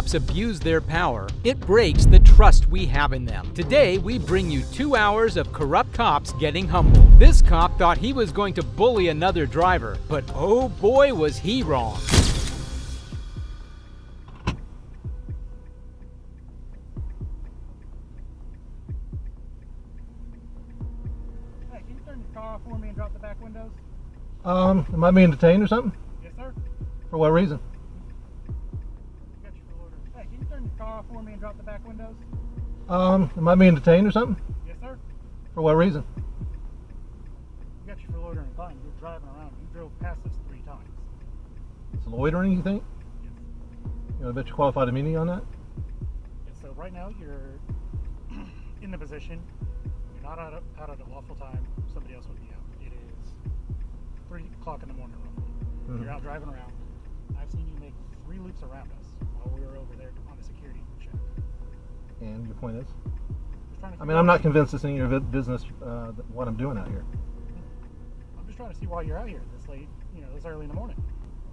cops abuse their power, it breaks the trust we have in them. Today, we bring you 2 hours of corrupt cops getting humble. This cop thought he was going to bully another driver, but oh boy was he wrong. Hey, can you turn your car off for me and drop the back windows? Am I being detained or something? Yes, sir. For what reason? Got you for order. Hey, can you turn your car off for me and drop the back windows? Am I being detained or something? Yes, sir. For what reason? Got you for loitering and fine. You're driving around. You drove past us 3 times. It's loitering, you think? Yes. You know, I bet you qualified immunity on that? Yes, so right now you're in the position. You're not out at a lawful time. Somebody else would be out. It is 3 o'clock in the morning roughly. Mm-hmm. You're out driving around. I've seen you make 3 loops around us while we were over there on a security check. And your point is? Just trying to I mean, I'm not convinced it's any of your business what I'm doing out here. I'm just trying to see why you're out here this late, you know, this early in the morning.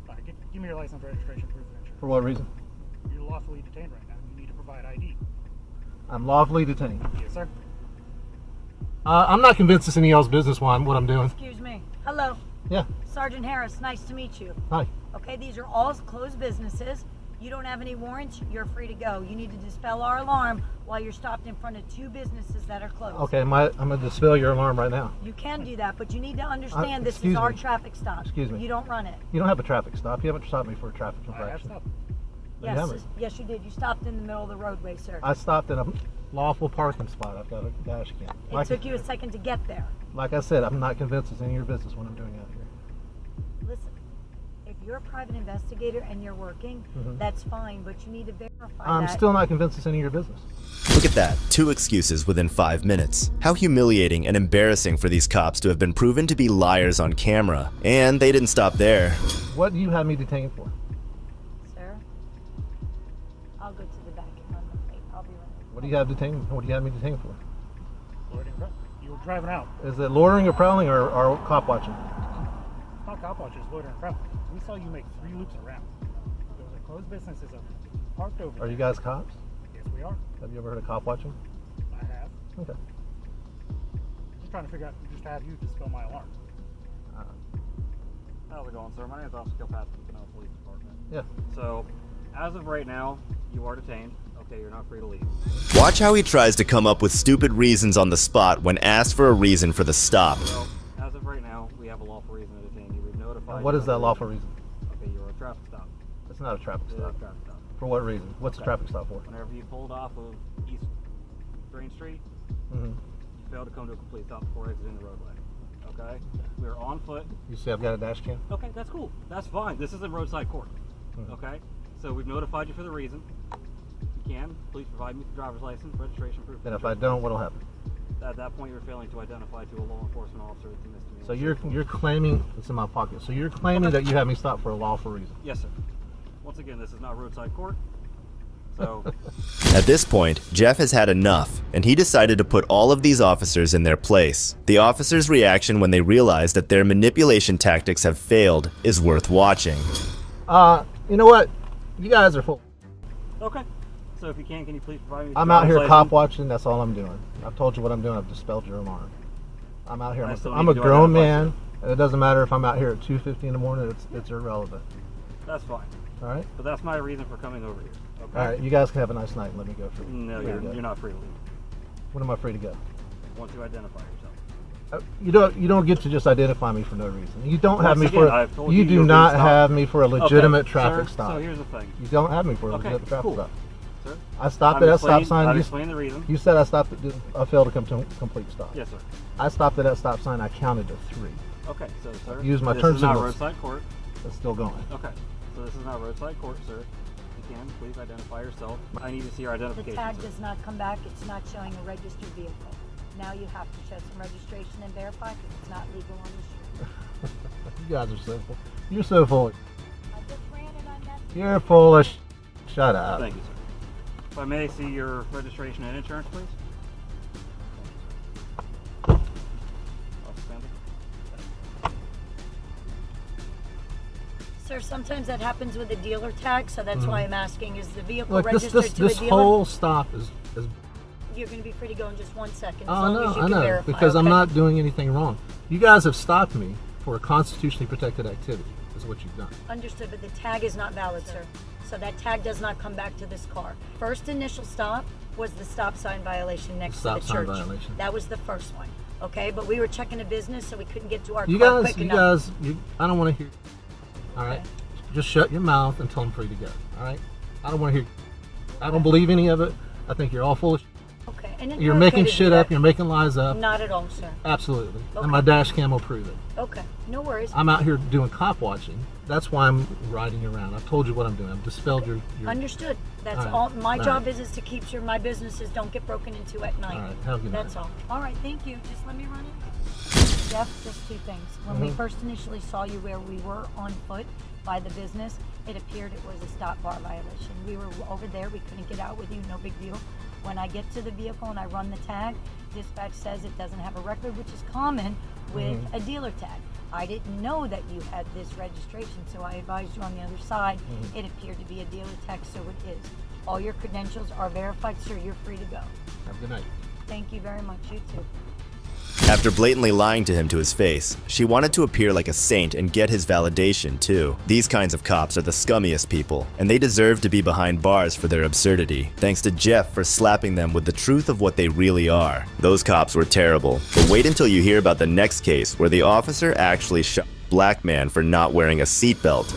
All right, give me your license, registration, proof of insurance. For what reason? You're lawfully detained right now. You need to provide ID. I'm lawfully detained. Yes, sir. I'm not convinced it's any of y'all's business what I'm doing. Excuse me. Hello. Yeah. Sergeant Harris, nice to meet you. Hi. Okay, these are all closed businesses. You don't have any warrants, you're free to go. You need to dispel our alarm while you're stopped in front of 2 businesses that are closed. Okay, I'm going to dispel your alarm right now. You can do that, but you need to understand this is excuse our me. traffic stop. Excuse me. You don't run it. You don't have a traffic stop. You haven't stopped me for a traffic I have infraction. stopped. No, you haven't. Yes, you did. You stopped in the middle of the roadway, sir. I stopped at a lawful parking spot. I've got a dash cam. It took you a second to get there. Like I said, I'm not convinced it's any of your business what I'm doing out here. Listen, if you're a private investigator and you're working, that's fine, but you need to verify I'm that. still not convinced it's any of your business. Look at that, 2 excuses within 5 minutes. How humiliating and embarrassing for these cops to have been proven to be liars on camera. And they didn't stop there. What do you have me detained for? Sir, I'll go to the back and run the plate. I'll be right. What do you have detained? What do you have me detained for? Loitering around. You were driving out. Is it loitering or prowling or cop watching? It's not cop watchers, loitering around. We saw you make 3 loops around. Those are closed businesses parked over Are there. you guys cops? Yes, we are. Have you ever heard of cop watching? I have. Okay. Just trying to figure out, just to have you dispel my alarm. How's it going, sir? My name is Officer Kilpatrick with the Pinellas Police Department. Yeah. So, as of right now, you are detained. Okay, you're not free to leave. Watch how he tries to come up with stupid reasons on the spot when asked for a reason for the stop. So, as of right now, we have a lawful reason to detain you. We've notified What you is of that the lawful reason. reason? Okay, you're a traffic stop. It's not a traffic It is a stop. traffic stop. For what reason? What's a traffic stop for? Whenever you pulled off of East Drain Street, Mm-hmm. you failed to come to a complete stop before exiting the roadway. Okay? We are on foot. You say I've got a dash cam? Okay, that's cool. That's fine. This is a roadside court. Okay? So we've notified you for the reason. If you can, please provide me with your driver's license, registration, proof. And if I don't, what'll happen? At that point, you're failing to identify to a law enforcement officer with the misdemeanor. So you're claiming it's in my pocket. So you're claiming that you have me stopped for a lawful reason. Yes, sir. Once again, this is not roadside court. So At this point, Jeff has had enough, and he decided to put all of these officers in their place. The officers' reaction when they realize that their manipulation tactics have failed is worth watching. You know what? You guys are full. okay. So if you can you please provide me with I'm your out here driver's cop license? watching. That's all I'm doing. I've told you what I'm doing. I've dispelled your alarm. I'm out here. I still I'm need a to grown identify man. And it doesn't matter if I'm out here at 2:50 in the morning. It's irrelevant. That's fine. All right. But that's my reason for coming over here. Okay. All right. You guys can have a nice night. And let me go. No, you're not free to leave. When am I free to go? Once you identify yourself. You don't get to just identify me for no reason. You don't have Once me again, for. I've told You you do you're not being have me for a legitimate Okay, traffic sir, stop. So here's the thing. You don't have me for a Okay, legitimate traffic cool. stop. Sir? I stopped I'm at that stop explaining- sign. I've You, explained the reason. you said I stopped. I failed to come to a complete stop. Yes, sir. I stopped at that stop sign. I counted to 3. Okay, so sir, Use my this turn is not signals. roadside court. It's still going. Okay, so this is not roadside court, sir. If you can, please identify yourself. I need to see your The identification. tag sir. does not come back. It's not showing a registered vehicle. Now you have to show some registration and verify because it's not legal on the street. You guys are so full. You're so foolish. I just ran and I messed. You're foolish. Shut up. Thank you, sir. If I may see your registration and insurance, please. Officer Sandler. Sir, sometimes that happens with a dealer tag, so that's why I'm asking, is the vehicle Look, registered to this a dealer? whole stop is You're going to be free to go in just 1 second, as oh, long as you I can know, verify. because I'm okay? not doing anything wrong. You guys have stopped me for a constitutionally protected activity, is what you've done. Understood, but the tag is not valid, sir. So that tag does not come back to this car. First initial stop was the stop sign violation next to the Stop sign church. violation. That was the first one. Okay, but we were checking a business, so we couldn't get to our You car guys, quick enough. I don't want to hear. All right, Okay. just shut your mouth until I'm free to go. All right, I don't want to hear. I don't believe any of it. I think you're all full of. Okay, and You're okay making to do shit that. up. You're making lies up. Not at all, sir. Absolutely, Okay. and my dash cam will prove it. Okay, no worries. I'm out here doing cop watching. That's why I'm riding you around. I've told you what I'm doing. I've dispelled your Understood. That's All right. all. My All job right. is to keep sure my businesses don't get broken into at night. All right, have a good That's night. all. All right, thank you. Just let me run it. Jeff, just two things. When we first initially saw you where we were on foot by the business, it appeared it was a stop bar violation. We were over there. We couldn't get out with you. No big deal. When I get to the vehicle and I run the tag, dispatch says it doesn't have a record, which is common with a dealer tag. I didn't know that you had this registration, so I advised you on the other side. It appeared to be a dealer tag, so it is. All your credentials are verified, sir. You're free to go. Have a good night. Thank you very much. You too. After blatantly lying to him to his face, she wanted to appear like a saint and get his validation too. These kinds of cops are the scummiest people, and they deserve to be behind bars for their absurdity, thanks to Jeff for slapping them with the truth of what they really are. Those cops were terrible, but wait until you hear about the next case where the officer actually shot a black man for not wearing a seatbelt.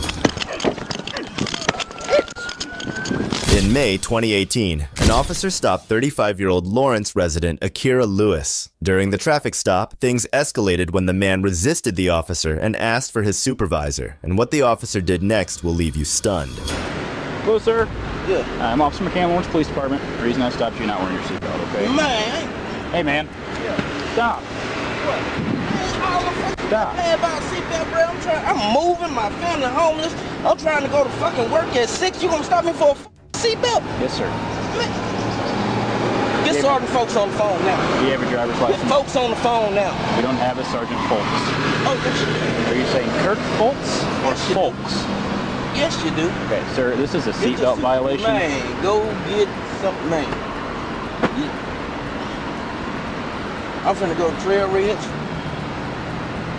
In May 2018, an officer stopped 35-year-old Lawrence resident Akira Lewis. During the traffic stop, things escalated when the man resisted the officer and asked for his supervisor, and what the officer did next will leave you stunned. Hello, sir. Yeah. I'm Officer McCann, Lawrence Police Department. The reason I stopped you not wearing your seatbelt, okay? Man, Hey, man. Stop. Stop. man, about seatbelt, bro. I'm moving, my family homeless. I'm trying to go to fucking work at 6. You gonna stop me for a seatbelt? Yes, sir. Get Sergeant Folks on the phone now. Do you have your driver's Get license? folks on the phone now. We don't have a Sergeant Folks. Oh, yes, you do. Are you saying Kirk Folks or Yes, you do. Folks? Yes, you do. Okay, sir, this is a Get your seatbelt violation. Man, go get something, man. I'm finna go to Trail Ridge.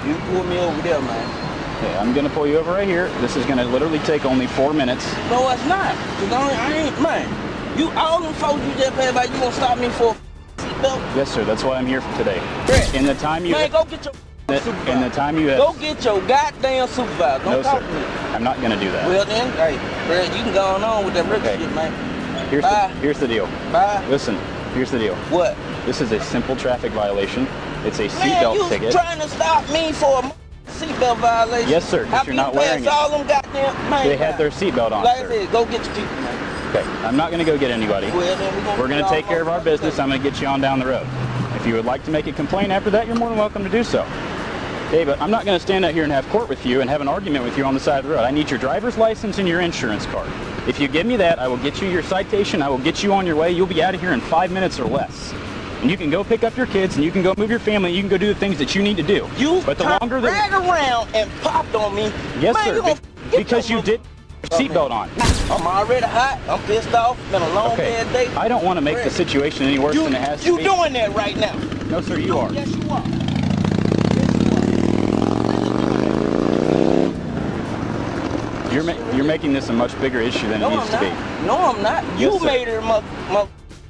You pull me over there, man. Okay, I'm gonna pull you over right here. This is gonna literally take only 4 minutes. No, it's not. Cause I ain't, man. You, all them folks you just paid by, you gonna stop me for a seatbelt? Yes, sir, that's why I'm here today. Brett, In the time you man, go get your supervisor. in the time you have Go get your goddamn supervisor. Don't No, talk sir. to me. I'm not gonna do that. Well then, hey, Brett, you can go on with that rookie Okay. shit, man. Here's the deal. Bye. Listen, here's the deal. What? This is a simple traffic violation. It's a Man, seatbelt you ticket. trying to stop me for a seatbelt violation? Yes, sir, 'cause After you're not you wearing pass it. all them goddamn, man. They had their seatbelt on, Like I sir. said, go get your people, man. Okay, I'm not gonna go get anybody. Well, then We're gonna take care of our business. I'm gonna get you on down the road. If you would like to make a complaint after that, you're more than welcome to do so. Hey, but I'm not gonna stand out here and have court with you and have an argument with you on the side of the road. I need your driver's license and your insurance card. If you give me that, I will get you your citation. I will get you on your way. You'll be out of here in 5 minutes or less. And you can go pick up your kids, and you can go move your family, and you can go do the things that you need to do. You but the longer that ran around and popped on me. yes, man, sir, you gonna get because your you did seatbelt on. I'm already hot. I'm pissed off. Been a long Okay, bad day. I don't want to make the situation any worse than it has to You be. doing that right now? No, sir, you are. Yes, you are. You're making this a much bigger issue than it No, needs I'm to be. not. No, I'm not. You Yes, sir. made it a mother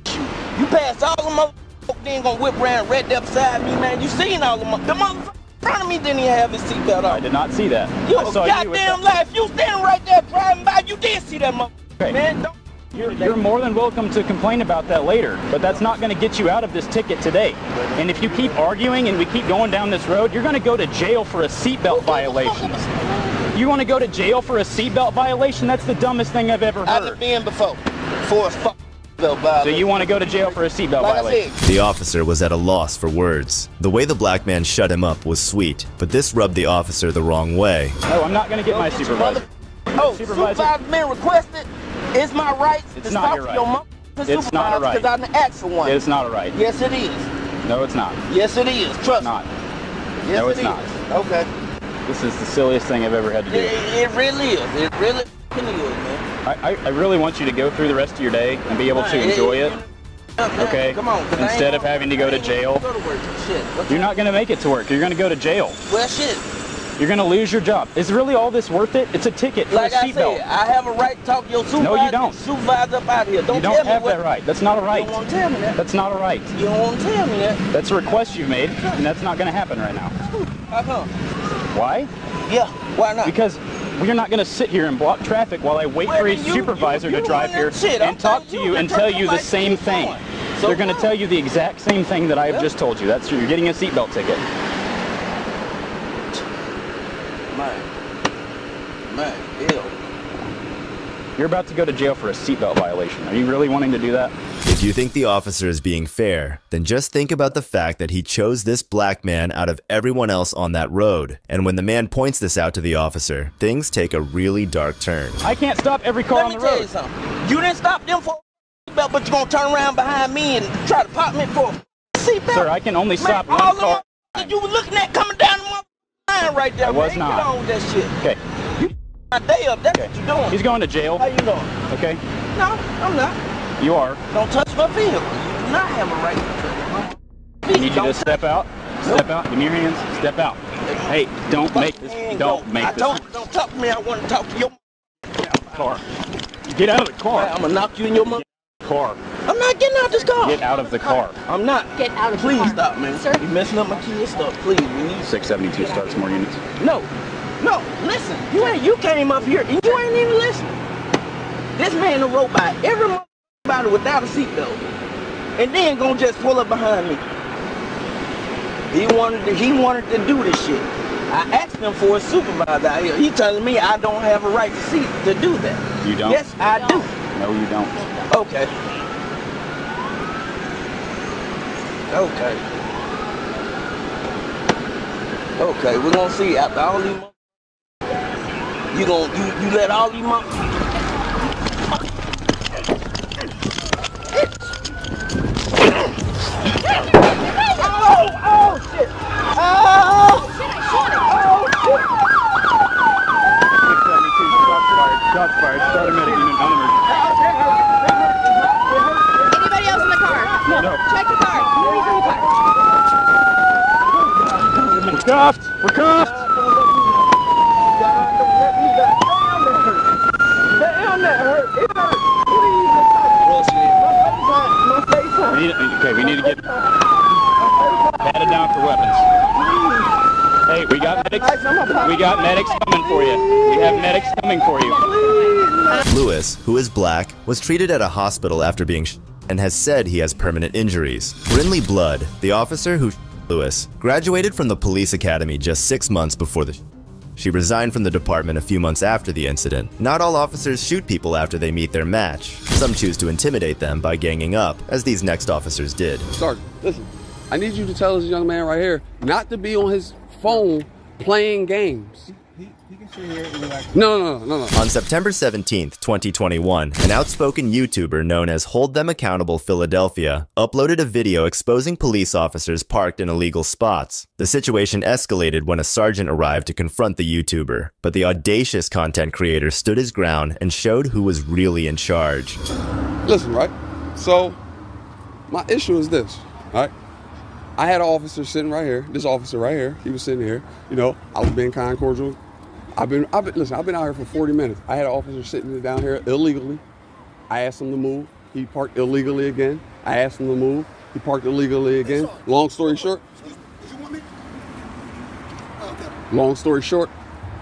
shoot. You passed all the motherfuckers, then gonna whip around right there beside me, man. You seen all the motherfuckers in front of me didn't even have his seatbelt on. I did not see that. You I a saw you with goddamn that. life. You standing right there driving by. You did see that motherfucker, Okay. man. Don't You're more than welcome to complain about that later, but that's not going to get you out of this ticket today. And if you keep arguing and we keep going down this road, you're going to go to jail for a seatbelt violation. You want to go to jail for a seatbelt violation? That's the dumbest thing I've ever I've heard. been before. For a fucking seatbelt So violation. you want to go to jail for a seatbelt Like I violation? said, The officer was at a loss for words. The way the black man shut him up was sweet, but this rubbed the officer the wrong way. No, I'm not going to get go my get your supervisor. Oh, Supervisor. supervisor been requested. It's my right It's to not talk your to right. your mother It's not a right. because I done asked for one. It's not a right. Yes, it is. No, it's not. Yes, it is. Trust Not. me. Yes, No, it's it not. is. Okay. This is the silliest thing I've ever had to do. It really is. It really is, man. I really want you to go through the rest of your day and be able to enjoy it. Okay? Come on. Instead of having to go to jail. Go to work. Shit. You're not going to make it to work. You're going to go to jail. Well, shit. You're going to lose your job. Is really all this worth it? It's a ticket for Like a I seatbelt. said, I have a right to talk to your supervisor. No, you don't. Supervisor up out here. You don't have that right. That's not a right. You don't want to tell me that. That's not a right. You don't want to tell me that. That's a request you've made, and that's not going to happen right now. How come? Why? Yeah, why not? Because we're not going to sit here and block traffic while I wait for a supervisor to drive here and talk to you and tell you the same thing. They're going to tell you the exact same thing that I have just told you. That's true. You're getting a seatbelt ticket. Man, hell. You're about to go to jail for a seatbelt violation. Are you really wanting to do that? If you think the officer is being fair, then just think about the fact that he chose this black man out of everyone else on that road. And when the man points this out to the officer, things take a really dark turn. I can't stop every car on the road. Let me tell you something. You didn't stop them for a seatbelt, but you're going to turn around behind me and try to pop me for a seatbelt? Sir, I can only stop one all car. that you were looking at coming down the line right there. I was man. not. Get on with that shit. Okay. My day up, that's what you're doing. He's going to jail. How you doing? Okay. No, I'm not. You are. Don't touch my vehicle. You do not have a right to touch my I need you to step out. Step out. Give me your hands. Step out. Hey, don't make this. Don't make this. Don't talk to me. I want to talk to your car. Get out of the car. I'm gonna knock you in your car. I'm not getting out of this car. Get out of the car. I'm not. Get out of the Please car. stop, man. Sir? You're messing up my kids' stuff. Please, we need 672 starts more units. No, listen. You came up here and you ain't even listening. This man done rode by everybody without a seatbelt, and then gonna just pull up behind me. He wanted to do this shit. I asked him for a supervisor out here. He telling me I don't have a right to do that. You don't? Yes, I do. No, you don't. Okay. Okay, we're gonna see after all these. You let all these Oh shit! Oh shit! 672 shots fired. Start a medic unit on emergency. Anybody else in the car? No. Check the car. Who's in the car? We're cuffed. We're cuffed. We need to get patted down for weapons. Hey, we got medics coming for you. We have medics coming for you. Lewis, who is black, was treated at a hospital after being shot and has said he has permanent injuries. Brinley Blood, the officer who shot Lewis, graduated from the police academy just 6 months before the She resigned from the department a few months after the incident. Not all officers shoot people after they meet their match. Some choose to intimidate them by ganging up, as these next officers did. Sergeant, listen, I need you to tell this young man right here not to be on his phone playing games. He can sit here and relax. No. On September 17th, 2021, an outspoken YouTuber known as Hold Them Accountable Philadelphia uploaded a video exposing police officers parked in illegal spots. The situation escalated when a sergeant arrived to confront the YouTuber, but the audacious content creator stood his ground and showed who was really in charge. Listen, right? So, my issue is this, right? I had an officer sitting right here, this officer right here, he was sitting here, you know, I was being kind, cordial. Listen, I've been out here for 40 minutes. I had an officer sitting down here illegally. I asked him to move. He parked illegally again. I asked him to move. He parked illegally again. Long story short,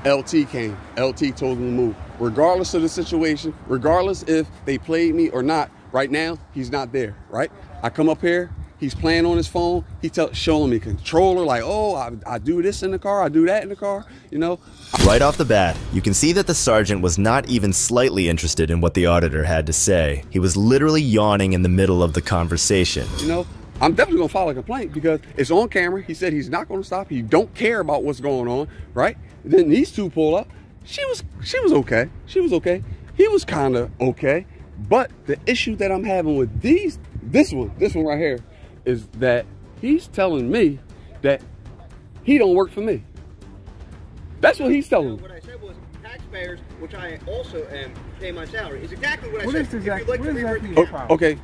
LT came. LT told him to move. Regardless of the situation, regardless if they played me or not, right now, he's not there, right? I come up here. He's playing on his phone. He's showing me controller, like, oh, I do this in the car, I do that in the car, you know. Right off the bat, you can see that the sergeant was not even slightly interested in what the auditor had to say. He was literally yawning in the middle of the conversation. You know, I'm definitely gonna file a complaint because it's on camera. He said he's not gonna stop. He don't care about what's going on, right? Then these two pull up. She was okay. She was okay. He was kind of okay. But the issue that I'm having with this one right here, is that he's telling me that he don't work for me. That's what he's telling me. What I said was taxpayers, which I also am paying my salary, is exactly what I What said. is exactly, If you'd like to exactly reword your the- problem? Okay,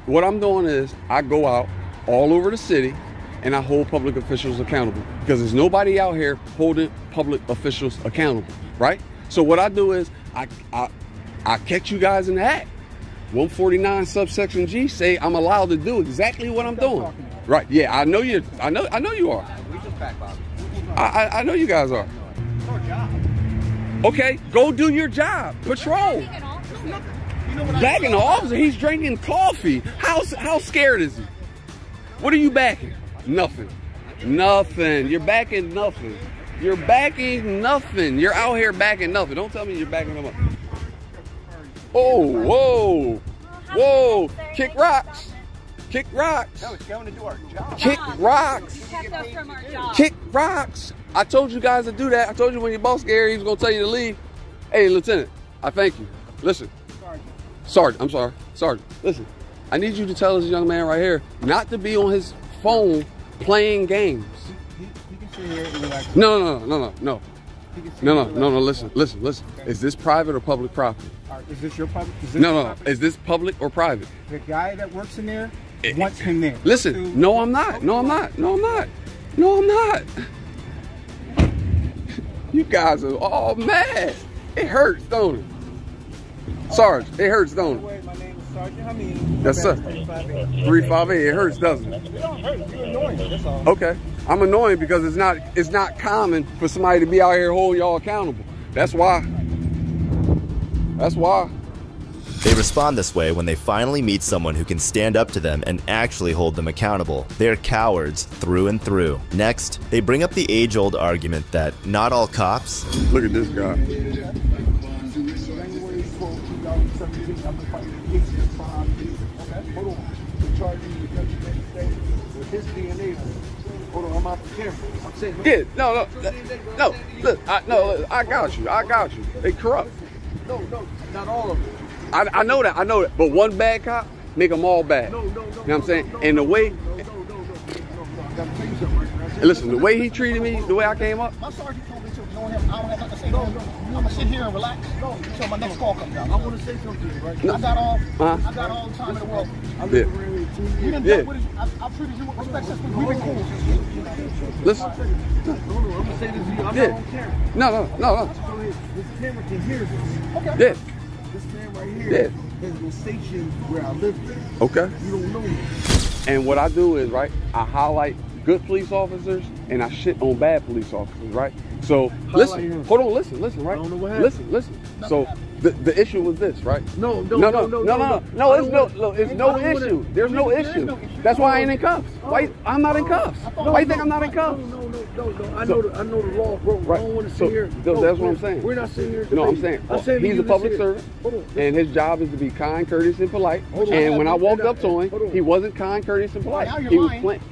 what I'm doing is I go out all over the city and I hold public officials accountable because there's nobody out here holding public officials accountable, right? So what I do is I catch you guys in the act. 149 subsection G say I'm allowed to do exactly what I'm doing. Right? Yeah, I know you. I know you are. We just back Bob. I know you guys are. It's our job. Okay, go do your job. Patrol. You know what Backing the officer, he's drinking coffee. How scared is he? What are you backing? Nothing. Nothing. You're backing nothing. You're backing nothing. You're out here backing nothing. Don't tell me you're backing them up. Oh, whoa. Whoa. Kick rocks. Kick rocks. No, it's going to do our job. Kick rocks. You kept us from our job. Kick rocks. I told you guys to do that. I told you when your boss Gary, he was going to tell you to leave. Hey, Lieutenant, I thank you. Listen. Sergeant, I'm sorry. Sergeant, listen. I need you to tell this young man right here not to be on his phone playing games. He can sit here and relax. No. He can sit here and relax. Listen. Okay. Is this private or public property? All right, is this your public? Is this No. Is this public or private? The guy that works in there wants him there. Listen, no, I'm not. You guys are all mad. It hurts, don't it? Sarge, it hurts, don't it? My name is Sergeant Hamid. Yes, sir. 358. It hurts, doesn't it? It don't hurt. You're annoying. That's all. Okay. I'm annoying because it's not common for somebody to be out here holding y'all accountable. That's why. They respond this way when they finally meet someone who can stand up to them and actually hold them accountable. They're cowards through and through. Next, they bring up the age-old argument that not all cops... Look at this guy. Yeah, no, look, I got you. They corrupt. No, not all of them. I know that, but one bad cop make them all bad. You know what I'm saying? And the way, listen, the way he treated me, the way I came up. My sergeant told me to ignore him. I don't have nothing to say to him. I'm going to sit here and relax until my next call comes out. I want to say something to you, right? I got all the time in the world. I live around here 2 years. You done dealt with it. I've treated you with respect since we've been cool. Listen. I'm going to say this to you. I'm not on camera. No. This camera can hear this. Okay. Yeah. This man right here has been stationed where I live. Okay. You don't know me. And what I do is, right, I highlight good police officers and I shit on bad police officers, right? So listen, hold on, listen, right? I don't know what happened. Listen. So the issue was this, right? No, it's no issue. There's no issue. That's why I ain't in cuffs. Why I'm not in cuffs? Why you think I'm not in cuffs? No. I know the law, bro. Right. I don't want to So sit here. that's what I'm saying. We're not sitting here. No, I'm saying he's a public servant, and his job is to be kind, courteous, and polite. And when I walked up to him, he wasn't kind, courteous, and polite. He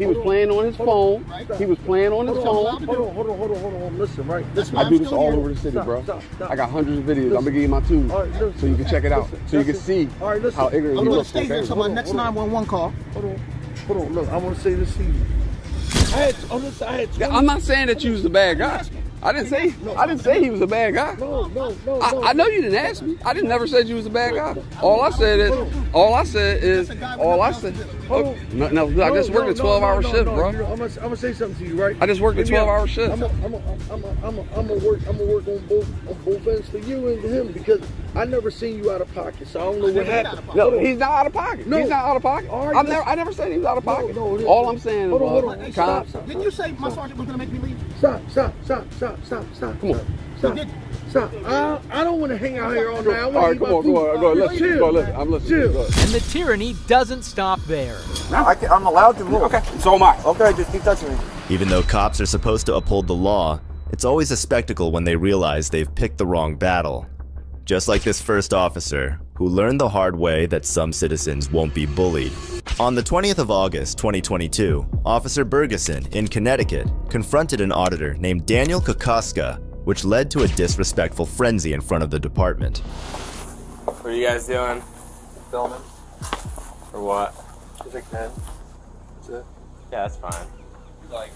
was playing on his phone. He was playing on his phone. Hold on. Listen, right? I do this all over the city, bro. I got hundreds of videos. I'm gonna give you my tools so you can check it out, so you can see how ignorant he I'm going to looks. stay here until my next 911 call. Hold on. Look, I want to say this to you. I'm not saying that you was a bad guy. I didn't say he was a bad guy. No. I know you didn't ask me. I didn't never said you was a bad guy. All I said is. No, I just worked a 12-hour shift, bro. I'm gonna say something to you, right? I just worked a 12-hour shift. I'm gonna work on both ends for you and him because I never seen you out of pocket, so I don't know what happened. No, he's not out of pocket. He's not out of pocket. I never said he was out of pocket. All I'm saying is, Stop. Didn't you say my sergeant was going to make me leave? Stop. Come on. Stop. I don't want to hang out here all night. All right, come on. Go ahead. I'm listening. And the tyranny doesn't stop there. I'm allowed to move. Okay. So am I. Okay, just keep touching me. Even though cops are supposed to uphold the law, it's always a spectacle when they realize they've picked the wrong battle. Just like this first officer, who learned the hard way that some citizens won't be bullied. On the 20th of August, 2022, Officer Bergeson in Connecticut confronted an auditor named Daniel Kokoska, which led to a disrespectful frenzy in front of the department. What are you guys doing? Filming. Or what? Just like 10. That's it. Yeah, that's fine. You like it.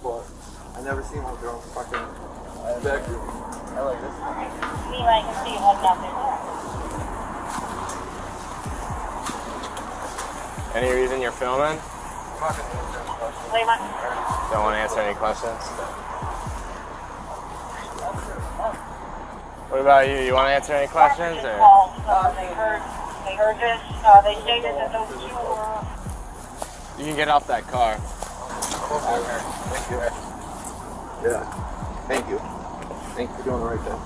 What? I never seen one girl fucking beg you. I like this. Anyway, I can see you holding out there. Any reason you're filming? Don't want to answer any questions? What about you? You want to answer any questions? Or? They heard this. They stated that those two were... You can get off that car. Thank you. Yeah. Thank you. Thank you for doing the right thing.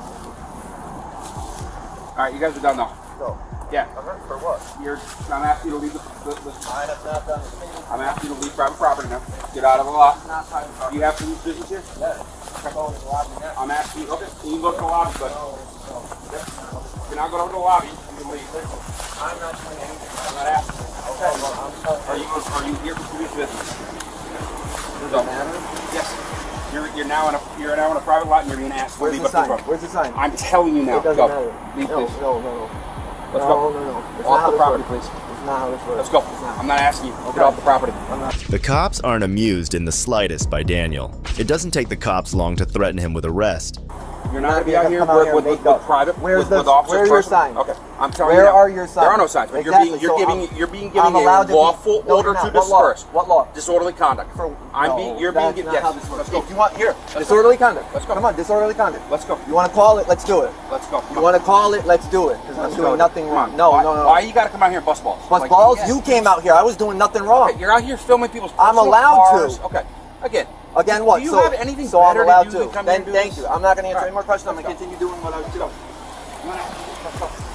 All right, you guys are done now. No. Yeah. For what? I'm asking you to leave the I have not done this. I'm asking you to leave private property now. Get out of the lot. Do you have police business here? Yes. I'm asking you. Okay. Can you go to the lobby, but you're not going to the lobby. You can leave. I'm not doing anything. I'm not asking. Okay. Are you here for police business? Does it matter? Yes. You're now in a private lot and you're being asked to leave. Where's the sign? I'm telling you now. It doesn't go. matter. Leave No. Let's go. No. It's Off not the how property, this please. works. It's not how this works. Let's go. I'm not asking you. Get off the property. The cops aren't amused in the slightest by Daniel. It doesn't take the cops long to threaten him with arrest. You're not going to be out here with private with officers. Where are your signs? Okay, I'm telling you. Where are your signs? There are no signs. But Exactly. you're being given a lawful order to disperse. What law? Disorderly conduct. You're being given. Yes. Let's go. If you want here, disorderly conduct. Let's go. Come on, disorderly conduct. Let's go. You want to call it? Let's do it. Let's go. You want to call it? Let's do it. Because I'm doing nothing wrong. No. Why you got to come out here and bust balls? Bust balls? You came out here. I was doing nothing wrong. Okay, you're out here filming people's. I'm allowed to. Okay. Again, what? Do you have anything so I'm better allowed to do than come Then here and do thank this? you. I'm not going to answer any more questions. I'm Let's going to continue doing what I was doing.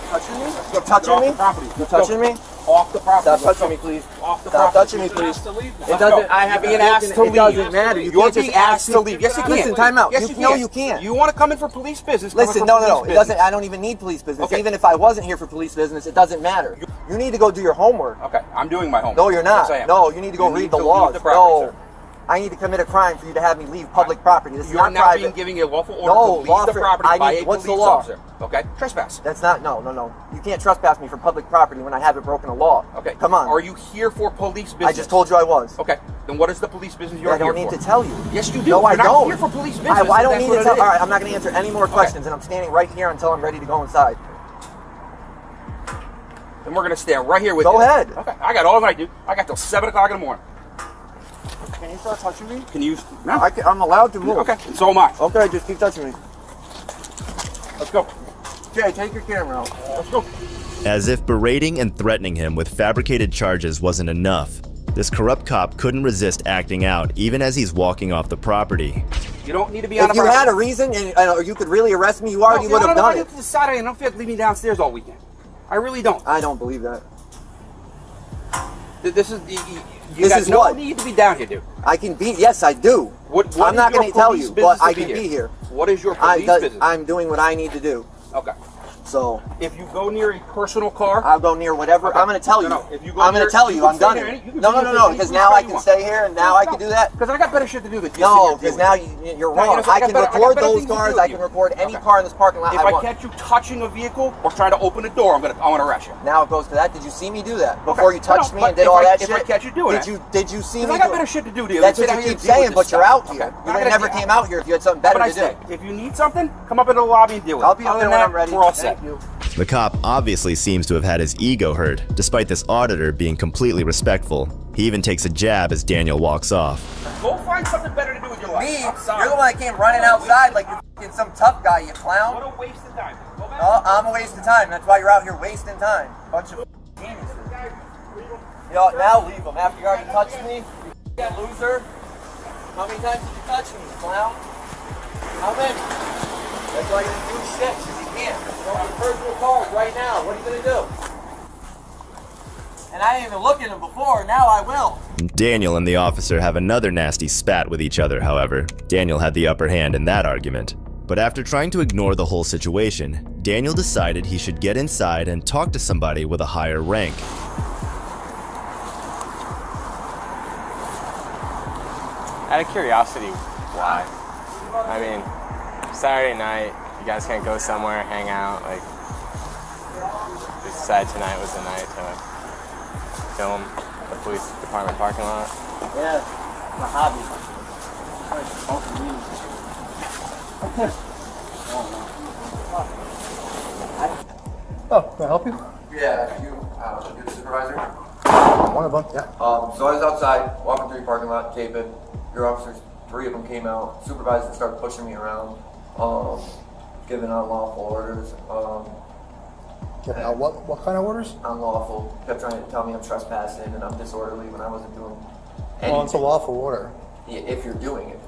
Touching me? You're touching me? You're touching me? Off the property. Stop touching me, please. Off the Stop property. touching me, please. It doesn't. I have been asked to leave. It doesn't matter. You You're can't just being ask asked to leave. Yes, you can. Listen, time out. Yes, You can't. You want to come in for police business? Listen, no. It doesn't. I don't even need police business. Okay. Even if I wasn't here for police business, it doesn't matter. You need to go do your homework. Okay, I'm doing my homework. No, you're not. Yes, I am. No, you need to go read the laws. No. I need to commit a crime for you to have me leave public property. This is not now private. being given a lawful order to leave the property by a what's police the law? officer. Okay, trespass. That's not. No. You can't trespass me for public property when I haven't broken a law. Okay, come on. Are you here for police business? I just told you I was. Okay, then what is the police business you're here for? I don't need to tell you. Yes, you do. No, I You're not don't. here for police business. I don't need to tell. All All right, I'm not going to answer any more questions, and I'm standing right here until I'm ready to go inside. And we're going to stand right here with you. Go ahead. Okay, I got all night, dude. I got till 7 o'clock in the morning. Can you start touching me? Can you? No. I'm allowed to move. Okay, and so am I. Okay, just keep touching me. Let's go. Okay, take your camera out. Let's go. As if berating and threatening him with fabricated charges wasn't enough, this corrupt cop couldn't resist acting out even as he's walking off the property. You don't need to be on If you had a reason and you could really arrest me, you already would have done it. It's Saturday, and I don't feel like leaving downstairs all weekend. I really don't. I don't believe that. This is no what? Need to be down here, dude. I can be. Yes, I do. What I'm not going to tell you, but I can be here. What is your police business? I'm doing what I need to do. Okay. So if you go near a personal car, I'll go near whatever. Okay. I'm going to tell you. No, if you go I'm going near, to tell you. I'm done. No. Because now I can stay here, and now I can do that. Because I got better shit to do than no. Because now you're wrong. I can record those cars. I can record any car in this parking lot. If I catch you touching a vehicle or trying to open a door, I'm gonna arrest you. Now it goes to that. Did you see me do that before you touched me and did all that shit? If I catch you doing it, did you see me? I got better shit to do. That's what you keep saying, but you're out here. You never came out here if you had something better to do. If you need something, come up into the lobby and deal with it. I'll be up there when I'm ready. We're all set. The cop obviously seems to have had his ego hurt, despite this auditor being completely respectful. He even takes a jab as Daniel walks off. Go find something better to do with your life. Me? You're the one that came running outside like you're some tough guy, you clown. What a waste of time. No, I'm a waste of time. That's why you're out here wasting time. Bunch of geniuses. You know, now leave them. After you already touched me, you loser. How many times did you touch me, you clown? How many? That's why you're gonna do shit, because you can't. You're going to personal cars right now. What are you gonna do? And I didn't even look at him before. Now I will. Daniel and the officer have another nasty spat with each other, however. Daniel had the upper hand in that argument. But after trying to ignore the whole situation, Daniel decided he should get inside and talk to somebody with a higher rank. Out of curiosity, why? I mean, Saturday night, you guys can't go somewhere, hang out, like, we decided tonight was the night to film the police department parking lot. Yeah, it's a hobby. Oh, can I help you? Yeah, you're the supervisor? One of them, yeah. So I was outside, walking through your parking lot, taping. Your officers, 3 of them came out. Supervisors started pushing me around, giving unlawful orders. Giving out what kind of orders? Unlawful. Kept trying to tell me I'm trespassing and I'm disorderly when I wasn't doing anything. Well, it's a lawful order. If you're doing it.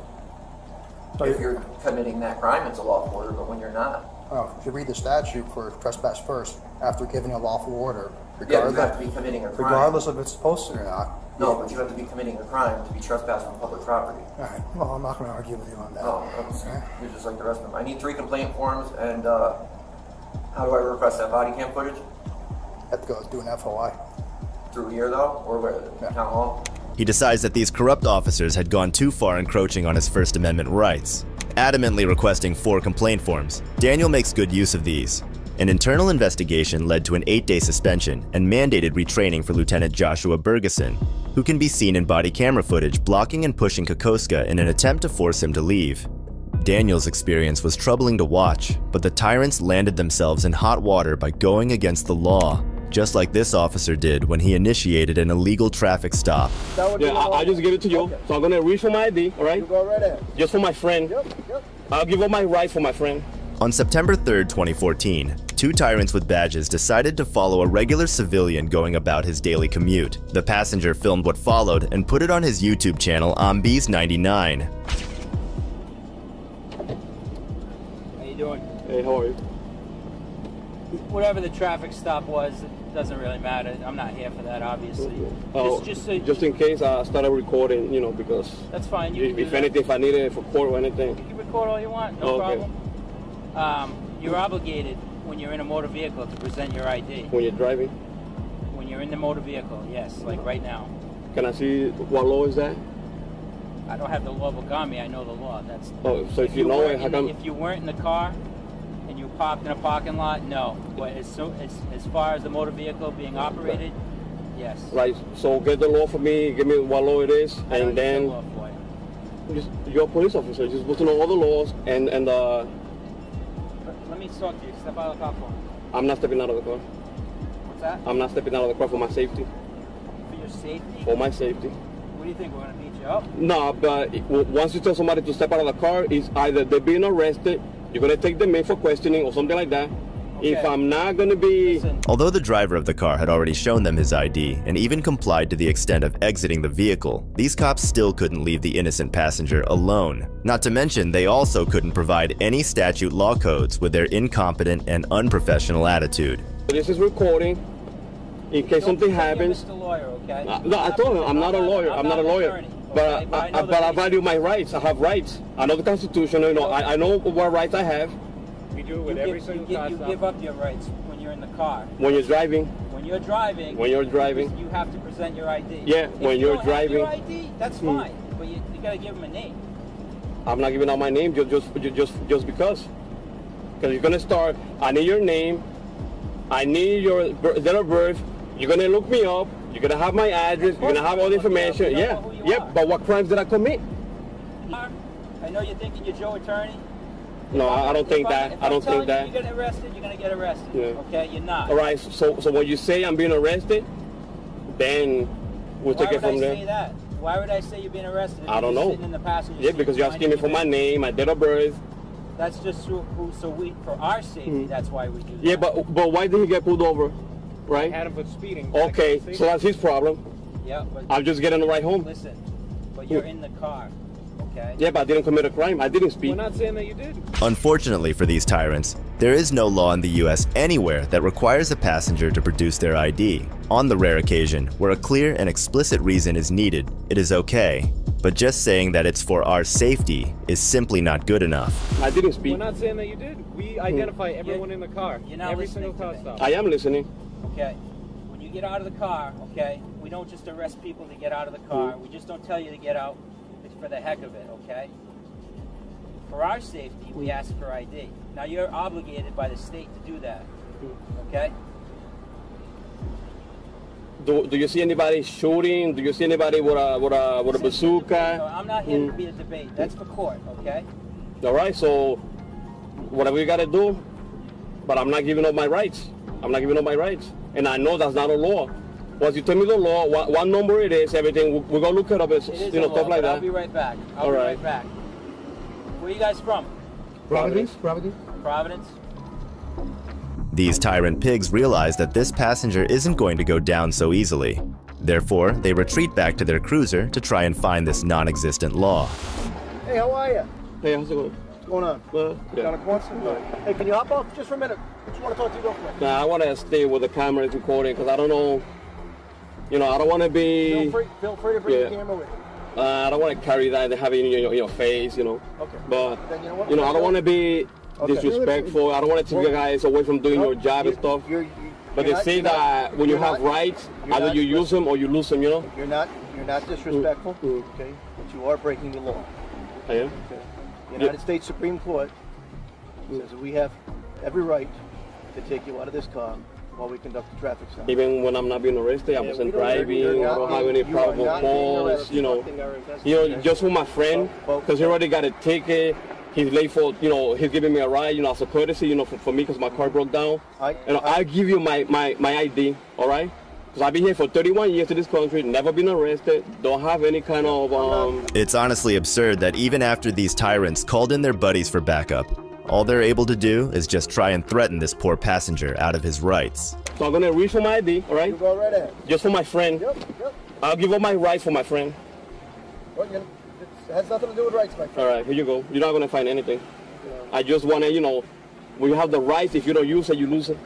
So if you're committing that crime, it's a lawful order, but when you're not. Oh, if you read the statute for trespass first, after giving a lawful order, Yeah, you have to be committing a crime. regardless if it's posted or not. No, but you have to be committing a crime to be trespassing on public property. All right. Well, I'm not going to argue with you on that. No, you're just like the rest of them. I need 3 complaint forms, and how do I request that body cam footage? Have to go do an FOI. Through here, though, or where? Town hall? He decides that these corrupt officers had gone too far encroaching on his First Amendment rights. Adamantly requesting 4 complaint forms, Daniel makes good use of these. An internal investigation led to an 8-day suspension and mandated retraining for Lieutenant Joshua Bergeson, who can be seen in body camera footage blocking and pushing Kokoska in an attempt to force him to leave. Daniel's experience was troubling to watch, but the tyrants landed themselves in hot water by going against the law, just like this officer did when he initiated an illegal traffic stop. Yeah, I just give it to you. Okay. So I'm gonna reach for my ID, all right? You go right ahead. Just for my friend. Yep. I'll give up my rights for my friend. On September 3rd, 2014, 2 tyrants with badges decided to follow a regular civilian going about his daily commute. The passenger filmed what followed and put it on his YouTube channel, Ambies99. How you doing? Hey, how are you? Whatever the traffic stop was, it doesn't really matter. I'm not here for that, obviously. Just in case I started recording, you know, because that's fine. If anything, if I need it for court or anything. You can record all you want, no problem. You're obligated when you're in a motor vehicle to present your ID. When you're driving? When you're in the motor vehicle, yes, like right now. Can I see what law is that? I don't have the law book on me. I know the law. That's. So if you know it, how come? If you weren't in the car and you parked in a parking lot, no. But as far as the motor vehicle being operated, yes. Right. So get the law for me. Give me what law it is, and then. Law for you. You're a police officer. You're supposed to know all the laws and. Let me talk to you. Step out of the car for me. I'm not stepping out of the car. What's that? I'm not stepping out of the car for my safety. For your safety? For my safety. What do you think? We're going to beat you up? No, but once you tell somebody to step out of the car, it's either they're being arrested, you're going to take them in for questioning or something like that. Okay. If I'm not going to be... Although the driver of the car had already shown them his ID and even complied to the extent of exiting the vehicle, these cops still couldn't leave the innocent passenger alone. Not to mention, they also couldn't provide any statute law codes with their incompetent and unprofessional attitude. This is recording. In case something happens... Mr. Lawyer, okay? No, I told him I'm not a lawyer. I'm not a lawyer. But I value my rights. I have rights. I know the Constitution. You know, I know what rights I have. We do it with every single car. You give up your rights when you're in the car. When you're driving. When you're driving. When you're driving. You have to present your ID. Yeah, when you're driving. Your ID, that's fine, but you gotta give them a name. I'm not giving out my name just because. Because you're gonna start. I need your name. I need your date of birth. You're gonna look me up. You're gonna have my address. You're gonna have all the information. Yeah. But what crimes did I commit? I know you're thinking you're Joe Attorney. No, I don't think that. I don't think that. You're gonna get arrested. You're gonna get arrested. Yeah. Okay, you're not. All right. So when you say I'm being arrested, then we'll take it from there. Why would I say that? Why would I say you're being arrested? I don't know. Sitting in the passenger seat because you're asking me for my name, my date of birth. That's just so we, for our safety. That's why we do that. Yeah, but why did he get pulled over? Right? I had him for speeding. Okay, so that's his problem. Yeah, but I'm just getting the ride home. Listen, but you're in the car. Okay. Yeah, but I didn't commit a crime. I didn't speed. We're not saying that you did. Unfortunately for these tyrants, there is no law in the US anywhere that requires a passenger to produce their ID. On the rare occasion where a clear and explicit reason is needed, it is okay. But just saying that it's for our safety is simply not good enough. I didn't speed. We're not saying that you did. We identify everyone in the car. You're not every listening single car stop. I am listening. Okay. When you get out of the car, okay, we don't just arrest people to get out of the car. We just don't tell you to get out. It's for the heck of it, okay? For our safety, we ask for ID. Now, you're obligated by the state to do that, okay? Do you see anybody shooting? Do you see anybody with a bazooka? I'm not here to be a debate. That's for court, okay? All right, so whatever you got to do, but I'm not giving up my rights. I'm not giving up my rights. And I know that's not a law. Once you tell me the law, what number it is, everything, we're going to look it up, stuff like that. I'll be right back. All right. Right back. Where are you guys from? Providence. Providence? These tyrant pigs realize that this passenger isn't going to go down so easily. Therefore, they retreat back to their cruiser to try and find this non-existent law. Hey, how are you? Hey, how's it going? What's going on? Down at Quonset? Hey, can you hop off just for a minute? I just want to talk to you real quick. Nah, I want to stay with the camera recording because I don't know, I don't want to be... Feel free to bring the camera with you. I don't want to carry that and have it in your face, Okay. But, Then you know what? I don't want to be disrespectful. I don't want to take you guys away from doing your job and stuff. But they say that when you have rights, either you use them or you lose them, You're not disrespectful, okay? But you are breaking the law. I am? Okay. The United States Supreme Court says that we have every right to take you out of this car while we conduct the traffic stop. Even when I'm not being arrested, I wasn't driving, I don't have any probable cause, just with my friend, because he already got a ticket. He's late for, he's giving me a ride, as a courtesy, for me, because my car broke down. I'll give you my ID, all right? Because I've been here for 31 years in this country, never been arrested, don't have any kind of... It's honestly absurd that even after these tyrants called in their buddies for backup, all they're able to do is just try and threaten this poor passenger out of his rights. So I'm going to reach for my ID, all right? You go right ahead. Just for my friend. Yep. I'll give up my rights for my friend. Well, it has nothing to do with rights, my friend. All right, here you go. You're not going to find anything. I just want to, when you have the rights, if you don't use it, you lose it.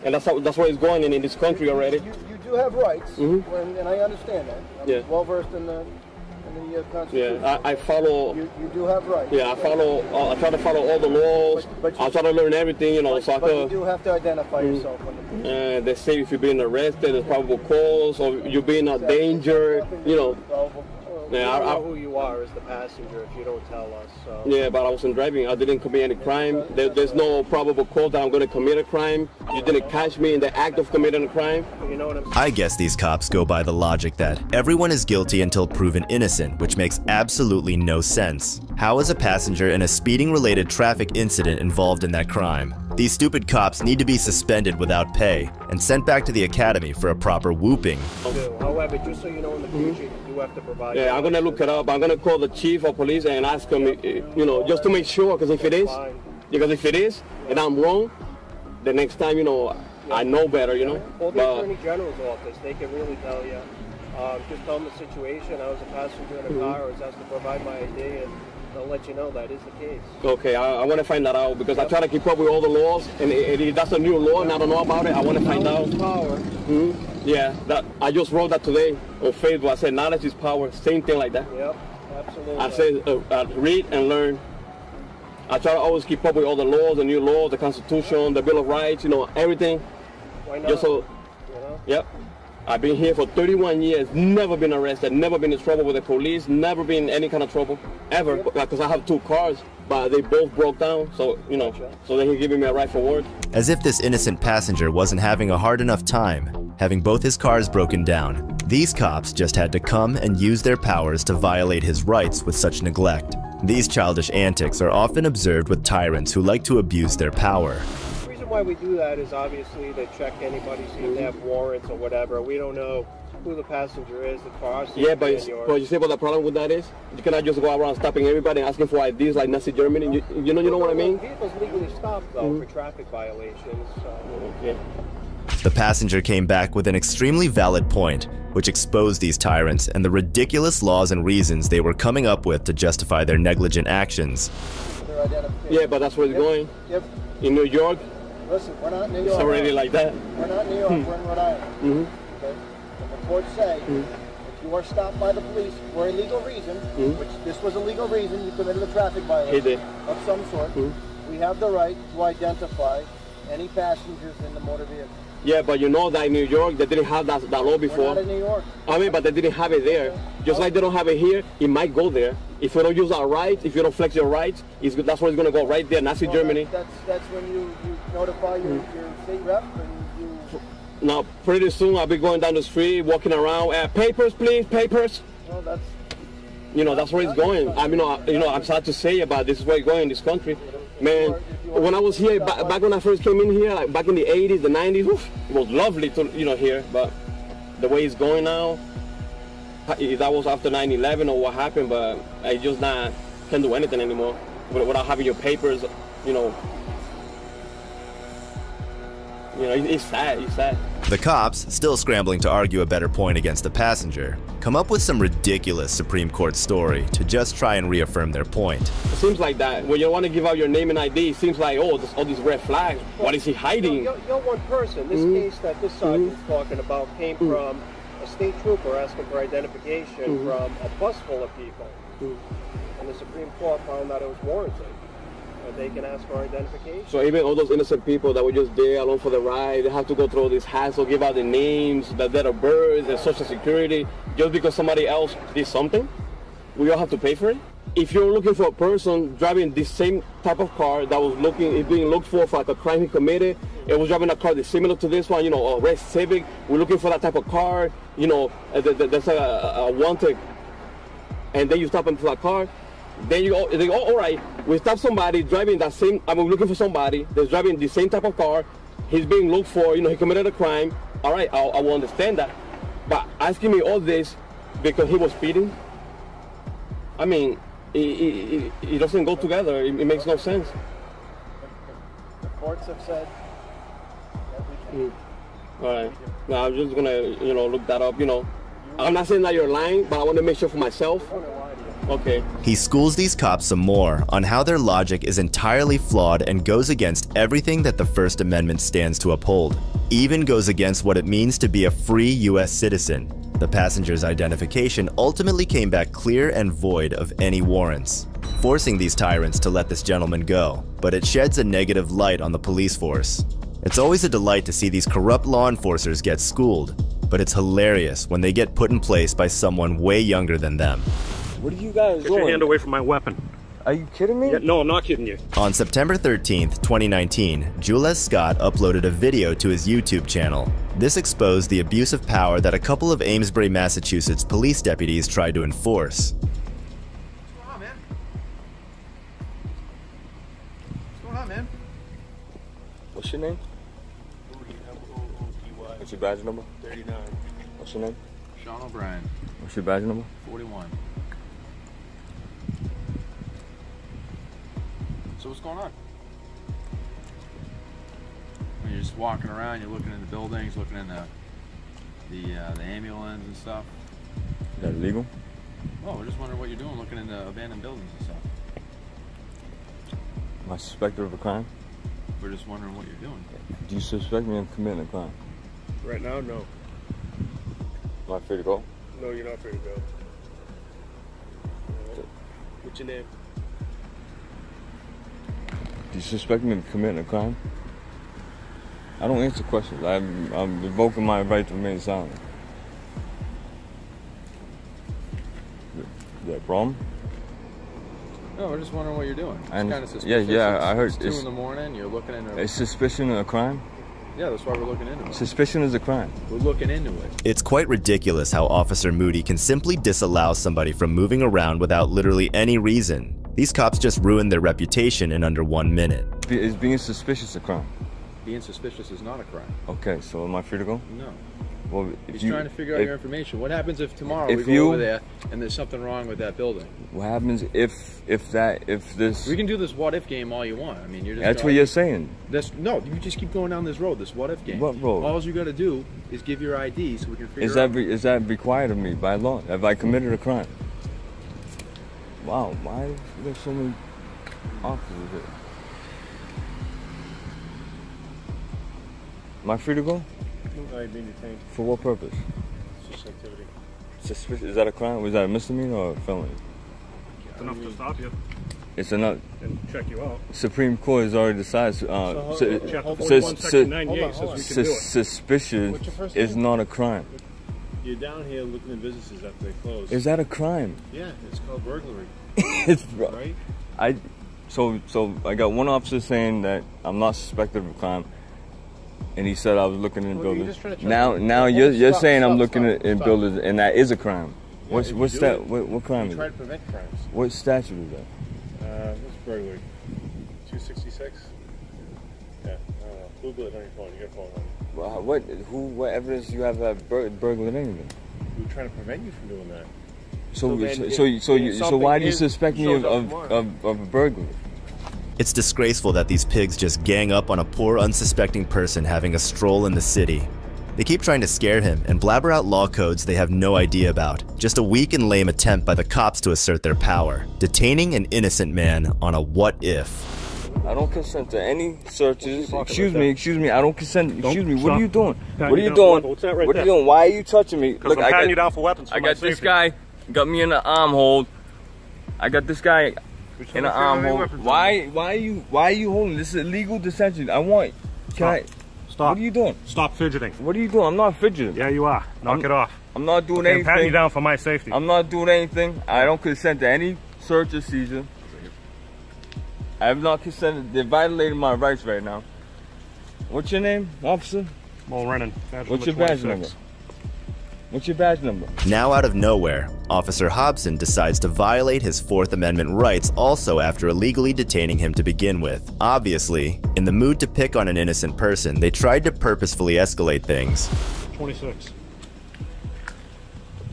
And that's where it's going in this country already. You do have rights, and I understand that. I'm well versed in the Constitution. Yeah, I follow. You do have rights. Yeah, I follow. I try to follow all the laws. I try to learn everything, But you do have to identify yourself. They say if you're being arrested, there's probable cause, or you're being a danger. Yeah, I know who you are as the passenger if you don't tell us. So. Yeah, but I wasn't driving. I didn't commit any crime. There's no probable cause that I'm going to commit a crime. You didn't catch me in the act of committing a crime. You know what I'm saying? I guess these cops go by the logic that everyone is guilty until proven innocent, which makes absolutely no sense. How is a passenger in a speeding-related traffic incident involved in that crime? These stupid cops need to be suspended without pay and sent back to the academy for a proper whooping. However, just so you know in the future, you do have to provide... Yeah, I'm going to look it up. I'm going to call the chief of police and ask him, just to make sure, because if it is, and I'm wrong, the next time, I know better, Well, the Attorney General's office, they can really tell you. Just tell them the situation. I was a passenger in a car. I was asked to provide my ID, and they'll let you know that is the case. Okay, I want to find that out because I try to keep up with all the laws, and if that's a new law and I don't know about it, I want to find out. Power. Yeah, I just wrote that today on Facebook. I said knowledge is power, same thing like that. Yep, absolutely. I said read and learn. I try to always keep up with all the laws, the new laws, the Constitution, the Bill of Rights, everything. Why not? Just so, yep. I've been here for 31 years, never been arrested, never been in trouble with the police, never been in any kind of trouble, ever, because I have 2 cars, but they both broke down, so, so they're giving me a ride for work. As if this innocent passenger wasn't having a hard enough time, having both his cars broken down, these cops just had to come and use their powers to violate his rights with such neglect. These childish antics are often observed with tyrants who like to abuse their power. The reason why we do that is obviously to check anybody, see if they have warrants or whatever. We don't know who the passenger is for our safety. Yeah, but you see what the problem with that is? You cannot just go around stopping everybody and asking for IDs like Nazi Germany. You know what I mean? Vehicles legally stopped though for traffic violations. So. The passenger came back with an extremely valid point, which exposed these tyrants and the ridiculous laws and reasons they were coming up with to justify their negligent actions. Yeah, but that's where it's going. Yep. In New York, listen, we're not in New York. It's already like that. We're not in New York, we're in Rhode Island. Okay? The reports say if you are stopped by the police for a legal reason, which this was a legal reason, you committed a traffic violation of some sort, we have the right to identify any passengers in the motor vehicle. Yeah, but you know that in New York, they didn't have that law before. We're not in New York. I mean, but they didn't have it there. Just like they don't have it here, it might go there. If you don't use our rights, if you don't flex your rights, that's where it's going to go, right there, Nazi Germany. That's when you notify your state rep and you... Now, pretty soon I'll be going down the street, walking around. Papers, please, papers. Well, that's. You know, that's where it's going. I mean, I'm sad to say about this is where it's going in this country. Man, when I was here, back when I first came in here, like back in the 80s, the 90s, oof, it was lovely to, here, but the way it's going now, that was after 9/11 or what happened, but I just can't do anything anymore without having your papers, it's sad, it's sad. The cops, still scrambling to argue a better point against the passenger, come up with some ridiculous Supreme Court story to just try and reaffirm their point. It seems like that. When you want to give out your name and ID, it seems like, oh, there's all these red flags. What is he hiding? You're one person. This case that this sergeant is talking about came from a state trooper asking for identification from a bus full of people. And the Supreme Court found that it was warranted. They can ask for identification. So even all those innocent people that were just there along for the ride, they have to go through all this hassle, give out the names, the date of birth, the social security, just because somebody else did something? We all have to pay for it? If you're looking for a person driving the same type of car that was being looked for like a crime he committed, it was driving a car that's similar to this one, a red Civic, we're looking for that type of car, that's a wanted, and then you stop him for that car, then they go, all right, we stop somebody driving that same, we're looking for somebody that's driving the same type of car, he's being looked for, he committed a crime, all right, I will understand that. But asking me all this because he was speeding, I mean, it doesn't go together, it makes no sense. The courts have said that we can. All right, now I'm just gonna, look that up, I'm not saying that you're lying, but I want to make sure for myself. Okay. He schools these cops some more on how their logic is entirely flawed and goes against everything that the First Amendment stands to uphold. Even goes against what it means to be a free U.S. citizen. The passenger's identification ultimately came back clear and void of any warrants, forcing these tyrants to let this gentleman go, but it sheds a negative light on the police force. It's always a delight to see these corrupt law enforcers get schooled, but it's hilarious when they get put in place by someone way younger than them. What are you guys doing? Get your hand away from my weapon. Are you kidding me? Yeah, no, I'm not kidding you. On September 13th, 2019, Jules Scott uploaded a video to his YouTube channel. This exposed the abuse of power that a couple of Amesbury, Massachusetts police deputies tried to enforce. What's going on, man? What's going on, man? What's your name? What's your badge number? 39. What's your name? Sean O'Brien. What's your badge number? 41. So what's going on? When you're just walking around, you're looking in the buildings, looking in the ambulance and stuff. Is that illegal? Oh, we're just wondering what you're doing, looking in the abandoned buildings and stuff. Am I suspected of a crime? We're just wondering what you're doing. Do you suspect me of committing a crime? Right now, no. Am I free to go? No, you're not free to go. What's your name? Do you suspect me of committing a crime? I don't answer questions. I'm invoking my right to remain silent. Is that a problem? No, we're just wondering what you're doing. It's And kind of suspicious. yeah, I heard It's 2 in the morning. You're looking into. Is suspicion a crime? Yeah, that's why we're looking into it. Suspicion is a crime. We're looking into it. It's quite ridiculous how Officer Moody can simply disallow somebody from moving around without literally any reason. These cops just ruined their reputation in under 1 minute. Is being suspicious a crime? Being suspicious is not a crime. Okay, so am I free to go? No. Well, He's trying to figure out your information. What happens if tomorrow if we go over there and there's something wrong with that building? What happens if this? We can do this what if game all you want. I mean, you're just. That's what you're saying. No, you just keep going down this road. This what if game. What road? All you got to do is give your ID so we can figure out. Is that required of me by law? Have I committed a crime? Wow, why are there so many officers here? Am I free to go? No, you're being detained. For what purpose? Suspicious activity. Suspicious? Is that a crime? Was that a misdemeanor or a felony? It's enough to stop you. It's enough. And check you out. Supreme Court has already decided. Suspicion is not a crime. You're down here looking at businesses after they close. Is that a crime? Yeah, it's called burglary. It's right. So I got one officer saying that I'm not suspected of a crime. and he said I was looking in Well, you're buildings. just trying to check Now it. you're Stop, saying I'm stop, looking stop, in stop. buildings, and that is a crime. Yeah, What's if you that? do What crime You is try it? to prevent crimes. What statute is that? What's burglary? 266? Yeah, I don't know. Google it on your phone. You got a phone on you. What evidence do you have that burglary anything? We're trying to prevent you from doing that. So then why do you something suspect me shows up of tomorrow. a burglary? It's disgraceful that these pigs just gang up on a poor, unsuspecting person having a stroll in the city. They keep trying to scare him and blabber out law codes they have no idea about. Just a weak and lame attempt by the cops to assert their power, detaining an innocent man on a what if. I don't consent to any searches. Excuse me. I don't consent. Excuse me. What are you doing? What are you doing? What's that right What are there? you doing? Why are you touching me? Because I'm patting you down for weapons. I got this guy. Got me in the arm hold. I got this guy in the arm hold. Why are you holding? This is illegal detention. Stop. What are you doing? Stop fidgeting. What are you doing? I'm not fidgeting. Yeah, you are. Knock it off. I'm not doing Okay, anything. I'm patting you down for my safety. I'm not doing anything. I don't consent to any search or seizure. I have not consented. They're violating my rights right now. What's your name, officer? Mo Rennan. What's your badge number? What's your badge number? Now out of nowhere, Officer Hobson decides to violate his Fourth Amendment rights also after illegally detaining him to begin with. Obviously, in the mood to pick on an innocent person, they tried to purposefully escalate things. 26.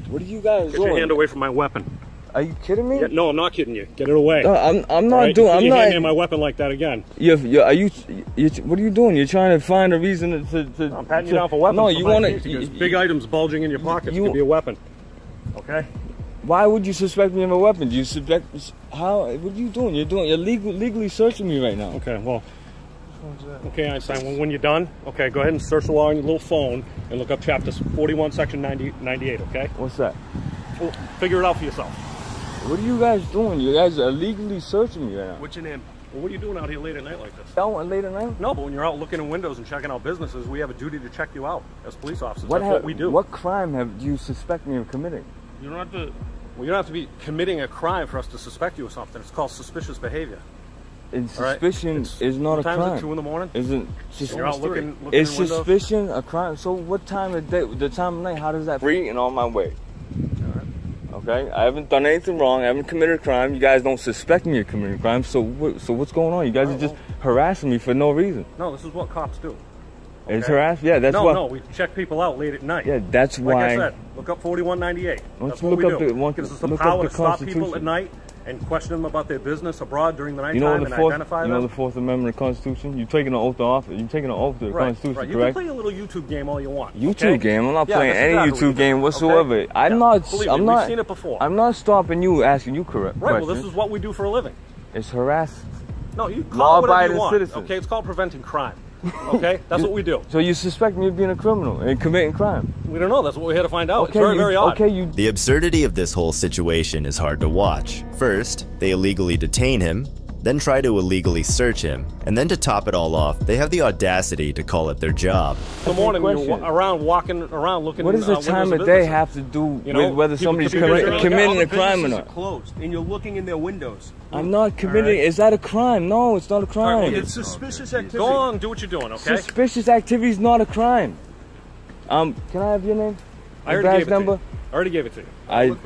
What are you guys Get doing? your hand away from my weapon. Are you kidding me? Yeah, no, I'm not kidding you. Get it away. No, I'm not Right? doing. Put I'm your hand not. near my weapon like that again. What are you doing? You're trying to find a reason to. I'm patting you down for weapons. No, for you my want safety, 'cause big items bulging in your pockets could be a weapon. Okay. Why would you suspect me of a weapon? Do you suspect? How? What are you doing? You're legally searching me right now. Okay. Well. Okay, Einstein. When you're done, okay, go ahead and search the law on your little phone and look up chapter 41, section 98. Okay. What's that? Well, figure it out for yourself. What are you guys doing? You guys are illegally searching me right now. What's your name? Well, what are you doing out here late at night like this? Out late at night? No, but when you're out looking in windows and checking out businesses, we have a duty to check you out as police officers. That's what we do. What crime do you suspect me of committing? You don't have to. Well, you don't have to be committing a crime for us to suspect you of something. It's called suspicious behavior. And suspicion is not a crime. What time is it? 2 in the morning? Isn't you're out looking is in windows? suspicion a crime? So what time of day? The time of night? How does that? Free and on my way. Okay, I haven't done anything wrong. I haven't committed a crime. You guys don't suspect me of committing a crime. So what's going on? You guys are just harassing me for no reason. No, this is what cops do. It's harassment. Yeah, that's No, we check people out late at night. Yeah, that's like why. I said, look up 4198. Let's That's what look we up do. the- Gives us the look up power the to stop people Constitution. at night and question them about their business abroad during the nighttime You know and identify the them. Fourth Amendment of the Constitution. You're taking an oath to office. You're taking an oath to the Right, Constitution, right. You correct? can play a little YouTube game all you want. YouTube okay? game. I'm not Yeah, playing that's any exactly what YouTube game do, whatsoever. okay? I'm Yeah, not. believe I'm me, not. We've seen it before. I'm not stopping you, asking you correct Right. questions. Well, this is what we do for a living. It's harassment. No, you call it whatever Law-abiding you want. citizen. Okay, it's called preventing crime. Okay, that's what we do. So you suspect me of being a criminal and committing crime? We don't know. That's what we're here to find out. Okay, it's very odd. The absurdity of this whole situation is hard to watch. First, they illegally detain him, then try to illegally search him, and then to top it all off, they have the audacity to call it their job. In the morning, you're walking around looking. What does the time of day have to do with whether somebody's committing a crime or not? Closed, and you're looking in their windows. I'm not committing. Is that a crime? No, it's not a crime. It's suspicious activity. Go on, do what you're doing, okay? Suspicious activity is not a crime. Can I have your name? I already badge gave it number? to you. I already gave it to you.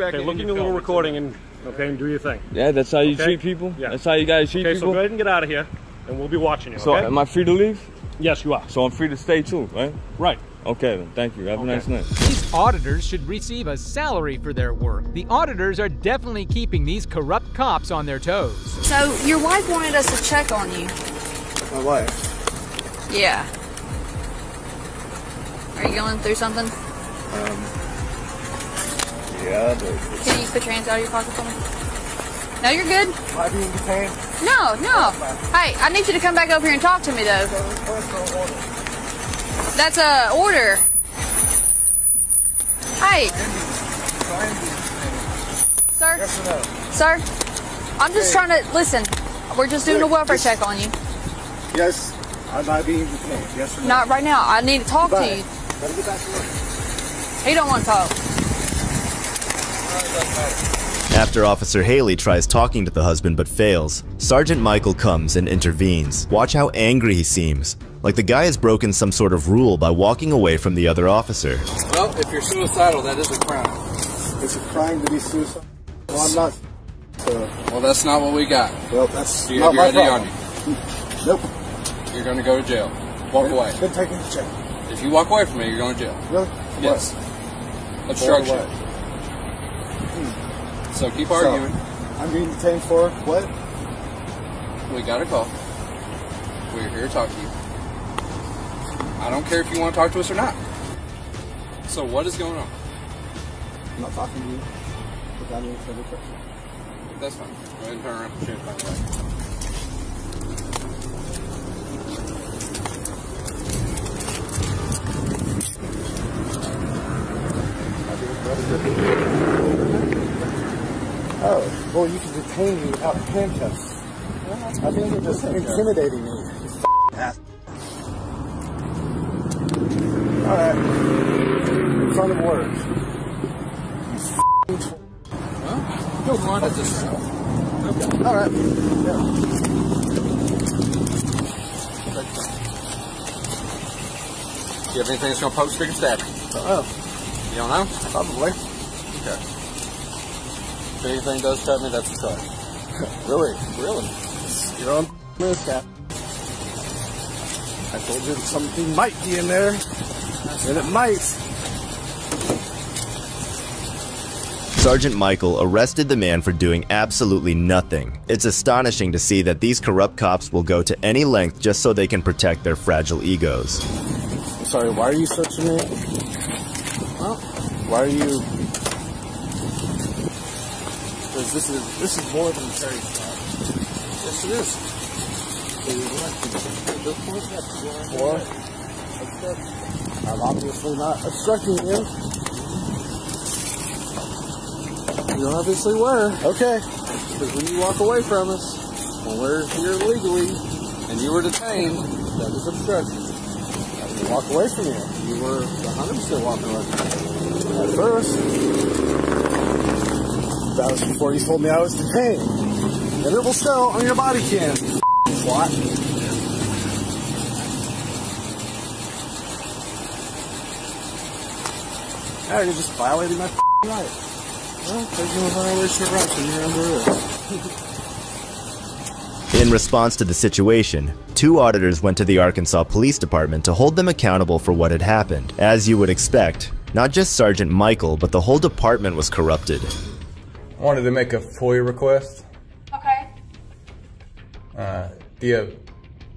Okay, look in your little recording and do your thing. Yeah, that's how you Okay? treat people? Yeah. That's how you guys treat Okay, people? so go ahead and get out of here, and we'll be watching you, So okay? am I free to leave? Yes, you are. So I'm free to stay too, right? Right. Okay then, thank you. Have a nice night. These auditors should receive a salary for their work. The auditors are definitely keeping these corrupt cops on their toes. So, your wife wanted us to check on you. My wife? Yeah. Are you going through something? Yeah, but... Can you put your hands out of your pocket for me? No, you're good. Am I being detained? No. Hey, I need you to come back over here and talk to me, though. That's a order. Hey. Sir? Yes or no? Sir? I'm just trying to... Listen, we're just doing a welfare check on you. Yes. Am I being detained? Yes or no? Not right now. I need to talk to Goodbye. you. Gotta get back to work. He don't want to talk. After Officer Haley tries talking to the husband but fails, Sergeant Michael comes and intervenes. Watch how angry he seems, like the guy has broken some sort of rule by walking away from the other officer. Well, if you're suicidal, that is a crime. It's a crime to be suicidal. Well, I'm not. Well, that's not what we got. Well, that's Do you not have your my ID on problem. you? Nope. You're going to go to jail. Walk away. Been taken to jail. If you walk away from me, you're going to jail. Really? Yes. What? Obstruction. So keep arguing. So, I'm being detained for what? We got a call. We're here to talk to you. I don't care if you want to talk to us or not. So what is going on? I'm not talking to you without any further question. That's fine. Go ahead and turn around and shoot back. Oh, well, you can detain me without handcuffs. I think you're just intimidating me. Alright. In front of work. Go on at this round. Okay. Alright. Yeah. Do you have anything that's going to poke, stick, or stab? Oh. You don't know? Probably. Okay. If anything does stab me, that's a charge. Really? Really? You're on move, Cap. I told you something might be in there. And it might. Sergeant Michael arrested the man for doing absolutely nothing. It's astonishing to see that these corrupt cops will go to any length just so they can protect their fragile egos. I'm sorry, why are you searching me? Well, why are you... Because this is more than a Terry stop. Yes, it is. So you're elected at this point? Or, I'm obviously not obstructing you. You obviously were. Okay. Because when you walk away from us, when we're here legally, and you were detained, that is obstruction. When you walk away from you, you were 100% walking away from me. At first, that was before you told me I was detained. And it will show on your body cam, you twat. Now you're just violating my right. Well, taking a violation of rights and you're under arrest. In response to the situation, 2 auditors went to the Arkansas Police Department to hold them accountable for what had happened. As you would expect, not just Sergeant Michael, but the whole department was corrupted. I wanted to make a FOIA request. Okay. Do you...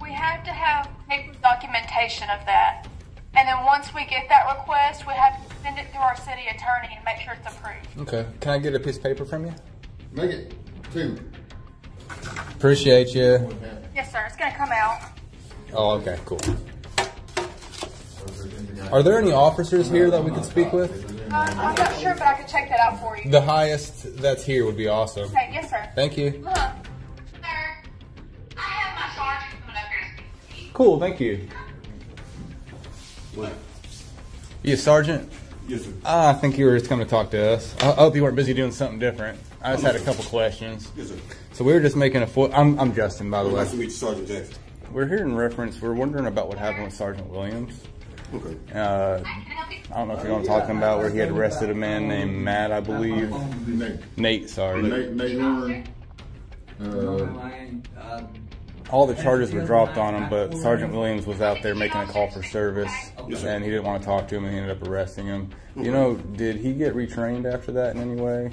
We have to have paper documentation of that. And then once we get that request, we have to send it through our city attorney and make sure it's approved. Okay. Can I get a piece of paper from you? Make it 2. Appreciate you. Yes, sir. It's going to come out. Oh, okay. Cool. Are there any officers here that we could speak with? I'm not sure, but I can check that out for you. The highest that's here would be awesome. Okay, yes, sir. Thank you. Sir, I have my sergeant coming up here to speak to you. Cool, thank you. What? You a sergeant? Yes, sir. I think you were just coming to talk to us. I hope you weren't busy doing something different. I just had a couple questions. Yes, sir. So we were just making a I'm Justin, by the way. Nice to meet you, Sergeant Jackson. We're here in reference, we're wondering about what happened with Sergeant Williams. Okay. I don't know if you want to talk about where he had arrested a man named Matt, I believe. Nate, sorry. Nate Warren. All the charges were dropped on him, but Sergeant Williams was out there making a call for service, and he didn't want to talk to him, and he ended up arresting him. You know, did he get retrained after that in any way?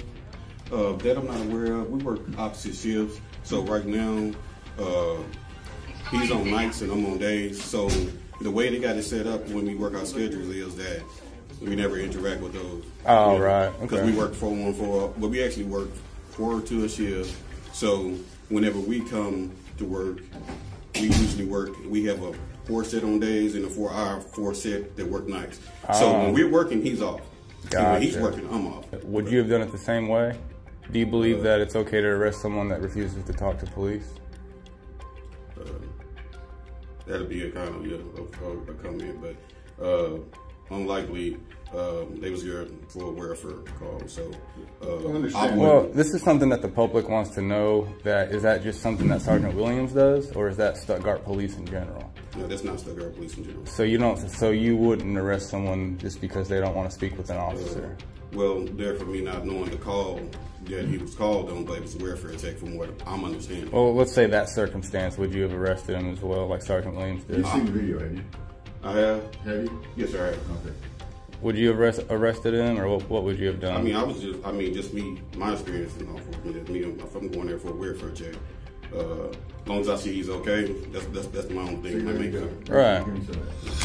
That I'm not aware of. We work opposite shifts, so right now he's on nights and I'm on days. So the way they got it set up when we work our schedules is that we never interact with those. Oh, you know, right. Because we work 4-1-4, but we actually work 4 to a shift. So whenever we come to work, we usually work. We have a 4 set on days and a 4 set that work nights. So when we're working, he's off. Gotcha. And when he's working, I'm off. Would you have done it the same way? Do you believe that it's okay to arrest someone that refuses to talk to police? That'll be a kind of a comment, but unlikely they was here for a welfare call. So, well, this is something that the public wants to know. Is that just something that Sergeant Williams does, or is that Stuttgart Police in general? No, that's not Stuttgart Police in general. So you don't. So you wouldn't arrest someone just because they don't want to speak with an officer? Well, therefore, me not knowing the call that he was called on, but it was a welfare check from what I'm understanding. Well, let's say that circumstance, would you have arrested him as well, like Sergeant Williams did? You've seen the video, have you? I have. Have you? Yes, sir, I have. Okay. Would you have arrested him, or what would you have done? I mean, just me, my experience, you know, if I'm going there for a welfare check, as long as I see he's okay, that's my own thing. Right.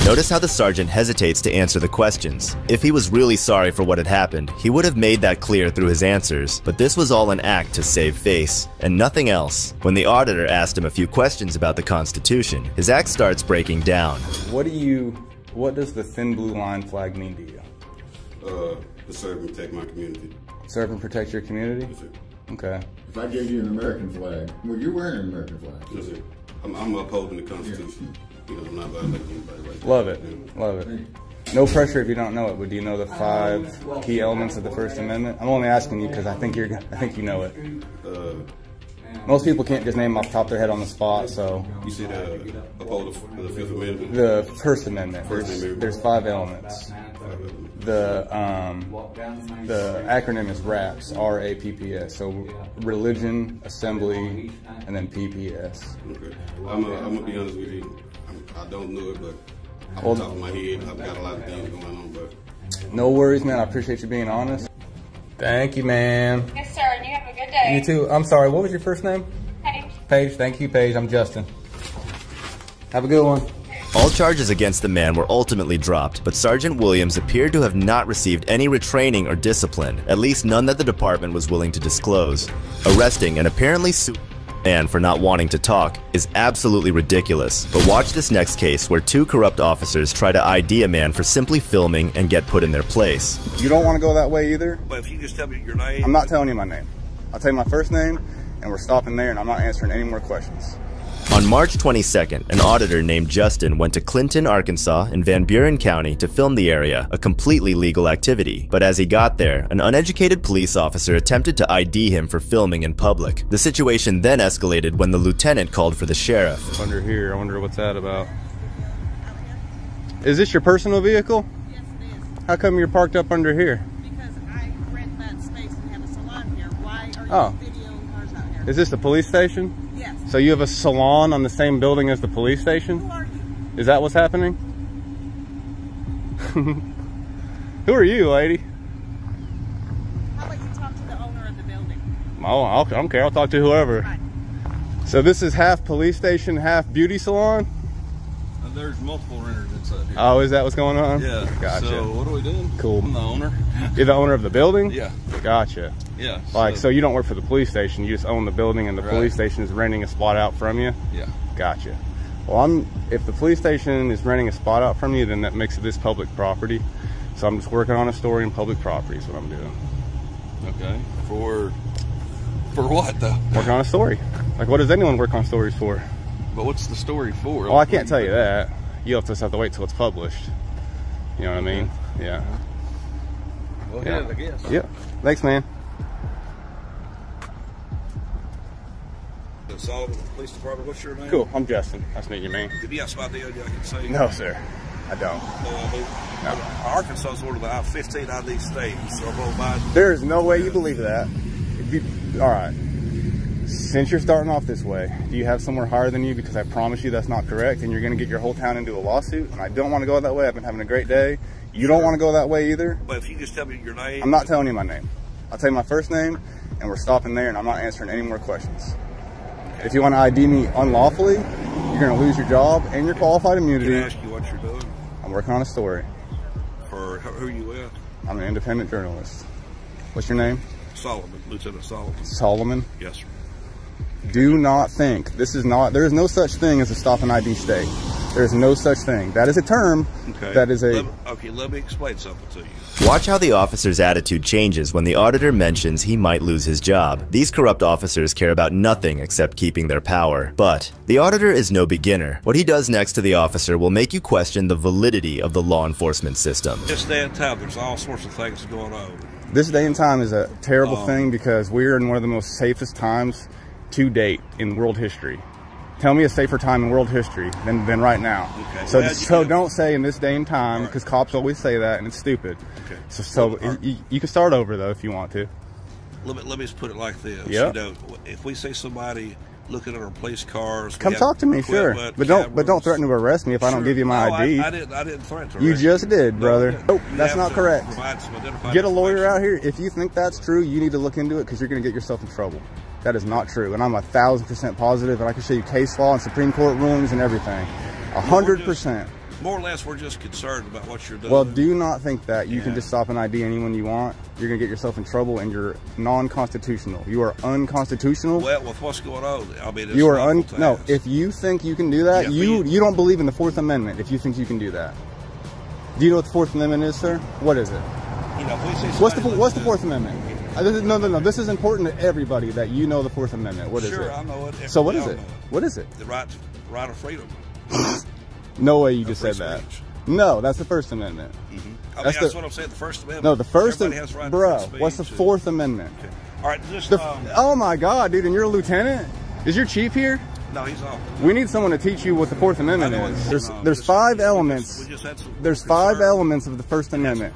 Notice how the sergeant hesitates to answer the questions. If he was really sorry for what had happened, he would have made that clear through his answers, but this was all an act to save face, and nothing else. When the auditor asked him a few questions about the Constitution, his act starts breaking down. What does the thin blue line flag mean to you? To serve and protect my community. Serve and protect your community? Yes, sir. Okay. If I gave you an American flag, well, you're wearing an American flag. Yes, sir. I'm upholding the Constitution. You know, I'm not violating anybody like that. Love it. Yeah. Love it. No pressure if you don't know it, but do you know the 5 key elements of the First Amendment? I'm only asking you because I think you know it. Most people can't just name off the top of their head on the spot, so. You said uphold the Fifth Amendment? The First Amendment. There's 5 elements. The acronym is RAPS, R-A-P-P-S. So religion, assembly, and then PPS. Okay. I'm gonna be honest with you. I don't know it, but off the top of my head, I've got a lot of things going on. But no worries, man. I appreciate you being honest. Thank you, man. Yes, sir. And you have a good day. You too. I'm sorry. What was your first name? Paige. Paige. Thank you, Paige. I'm Justin. Have a good one. All charges against the man were ultimately dropped, but Sergeant Williams appeared to have not received any retraining or discipline, at least none that the department was willing to disclose. Arresting an apparently man for not wanting to talk is absolutely ridiculous, but watch this next case where 2 corrupt officers try to ID a man for simply filming and get put in their place. You don't want to go that way either? But if you just tell me your name. I'm not telling you my name. I'll tell you my first name, and we're stopping there, and I'm not answering any more questions. On March 22nd, an auditor named Justin went to Clinton, Arkansas in Van Buren County to film the area, a completely legal activity. But as he got there, an uneducated police officer attempted to ID him for filming in public. The situation then escalated when the lieutenant called for the sheriff. Under here, I wonder what's that about. Is this your personal vehicle? Yes, it is. How come you're parked up under here? Because I rent that space and have a salon here. Why are you videoing cars out here? Is this the police station? Yes. So you have a salon on the same building as the police station? Who are you? Is that what's happening? Who are you, lady? How about you talk to the owner of the building? Oh, I don't care. I'll talk to whoever. Right. So this is half police station, half beauty salon? There's multiple renters inside here. Oh, is that what's going on? Yeah. Gotcha. So what are we doing? Cool. I'm the owner. You're the owner of the building? Yeah. Gotcha. Yeah. Like, so you don't work for the police station, you just own the building and the police station is renting a spot out from you? Yeah. Gotcha. Well, if the police station is renting a spot out from you, then that makes this public property. So I'm just working on a story in public property is what I'm doing. Okay. For what, though? Working on a story. Like, what does anyone work on stories for? But what's the story for? Well, I can't tell you that. You'll just have to wait till it's published. You know what I mean? Yeah. Well, yeah, I guess. Yeah. Thanks, man. The Sullivan Police Department, what's your name? Cool. I'm Justin. Nice to meet you, man. Did you have spot deal I can say? No, sir. I don't. No. Arkansas is one of the 15 ID states, so I'm by. There is no way you believe that. All right. Since you're starting off this way, do you have somewhere higher than you? Because I promise you that's not correct, and you're going to get your whole town into a lawsuit, and I don't want to go that way. I've been having a great day. You don't want to go that way either? But if you just tell me your name. I'm not telling you my name. I'll tell you my first name, and we're stopping there, and I'm not answering any more questions. If you want to ID me unlawfully, you're going to lose your job and your qualified immunity. Can I ask you what you're doing? I'm working on a story. For who are you with? I'm an independent journalist. What's your name? Solomon, Lieutenant Solomon. Solomon? Yes, sir. Do not think, there is no such thing as a stop and ID state. There is no such thing. That is a term. Okay. That is a... Okay, let me explain something to you. Watch how the officer's attitude changes when the auditor mentions he might lose his job. These corrupt officers care about nothing except keeping their power. But the auditor is no beginner. What he does next to the officer will make you question the validity of the law enforcement system. This day and time, there's all sorts of things going on. This day and time is a terrible thing because we're in one of the most safest times to date in world history. Tell me a safer time in world history than right now. Okay. So don't say in this day and time, because cops always say that and it's stupid. Okay. So you can start over though if you want to. Let me just put it like this. Yep. You know, if we see somebody looking at our police cars, come talk to me, sure. But don't threaten to arrest me if I don't give you my ID. I didn't threaten to arrest you. Just did, brother. Nope, that's not correct. Get a lawyer out here. If you think that's true, you need to look into it because you're going to get yourself in trouble. That is not true, and I'm 1,000% positive, and I can show you case law and Supreme Court rulings and everything. 100%. More or less, we're just concerned about what you're doing. Well, do not think that you can just stop an ID anyone you want. You're going to get yourself in trouble, and you're non-constitutional. You are unconstitutional. Well, with what's going on, I mean, it's you are no. If you think you can do that, you don't believe in the Fourth Amendment. If you think you can do that, do you know what the Fourth Amendment is, sir? What is it? You know, if we say what's the Fourth Amendment? No. This is important to everybody that you know the Fourth Amendment. What is it? Sure, I know it. So what is it? What is it? The right of freedom. No way you just said that. No, that's the First Amendment. Mm-hmm. I mean, that's what I'm saying. The First Amendment. No, the First Amendment. Bro, what's the Fourth Amendment? Okay. All right, just oh my God, dude! And you're a lieutenant? Is your chief here? No, he's off. We need someone to teach you what the Fourth Amendment is. There's 5 elements. There's 5 elements of the First Amendment.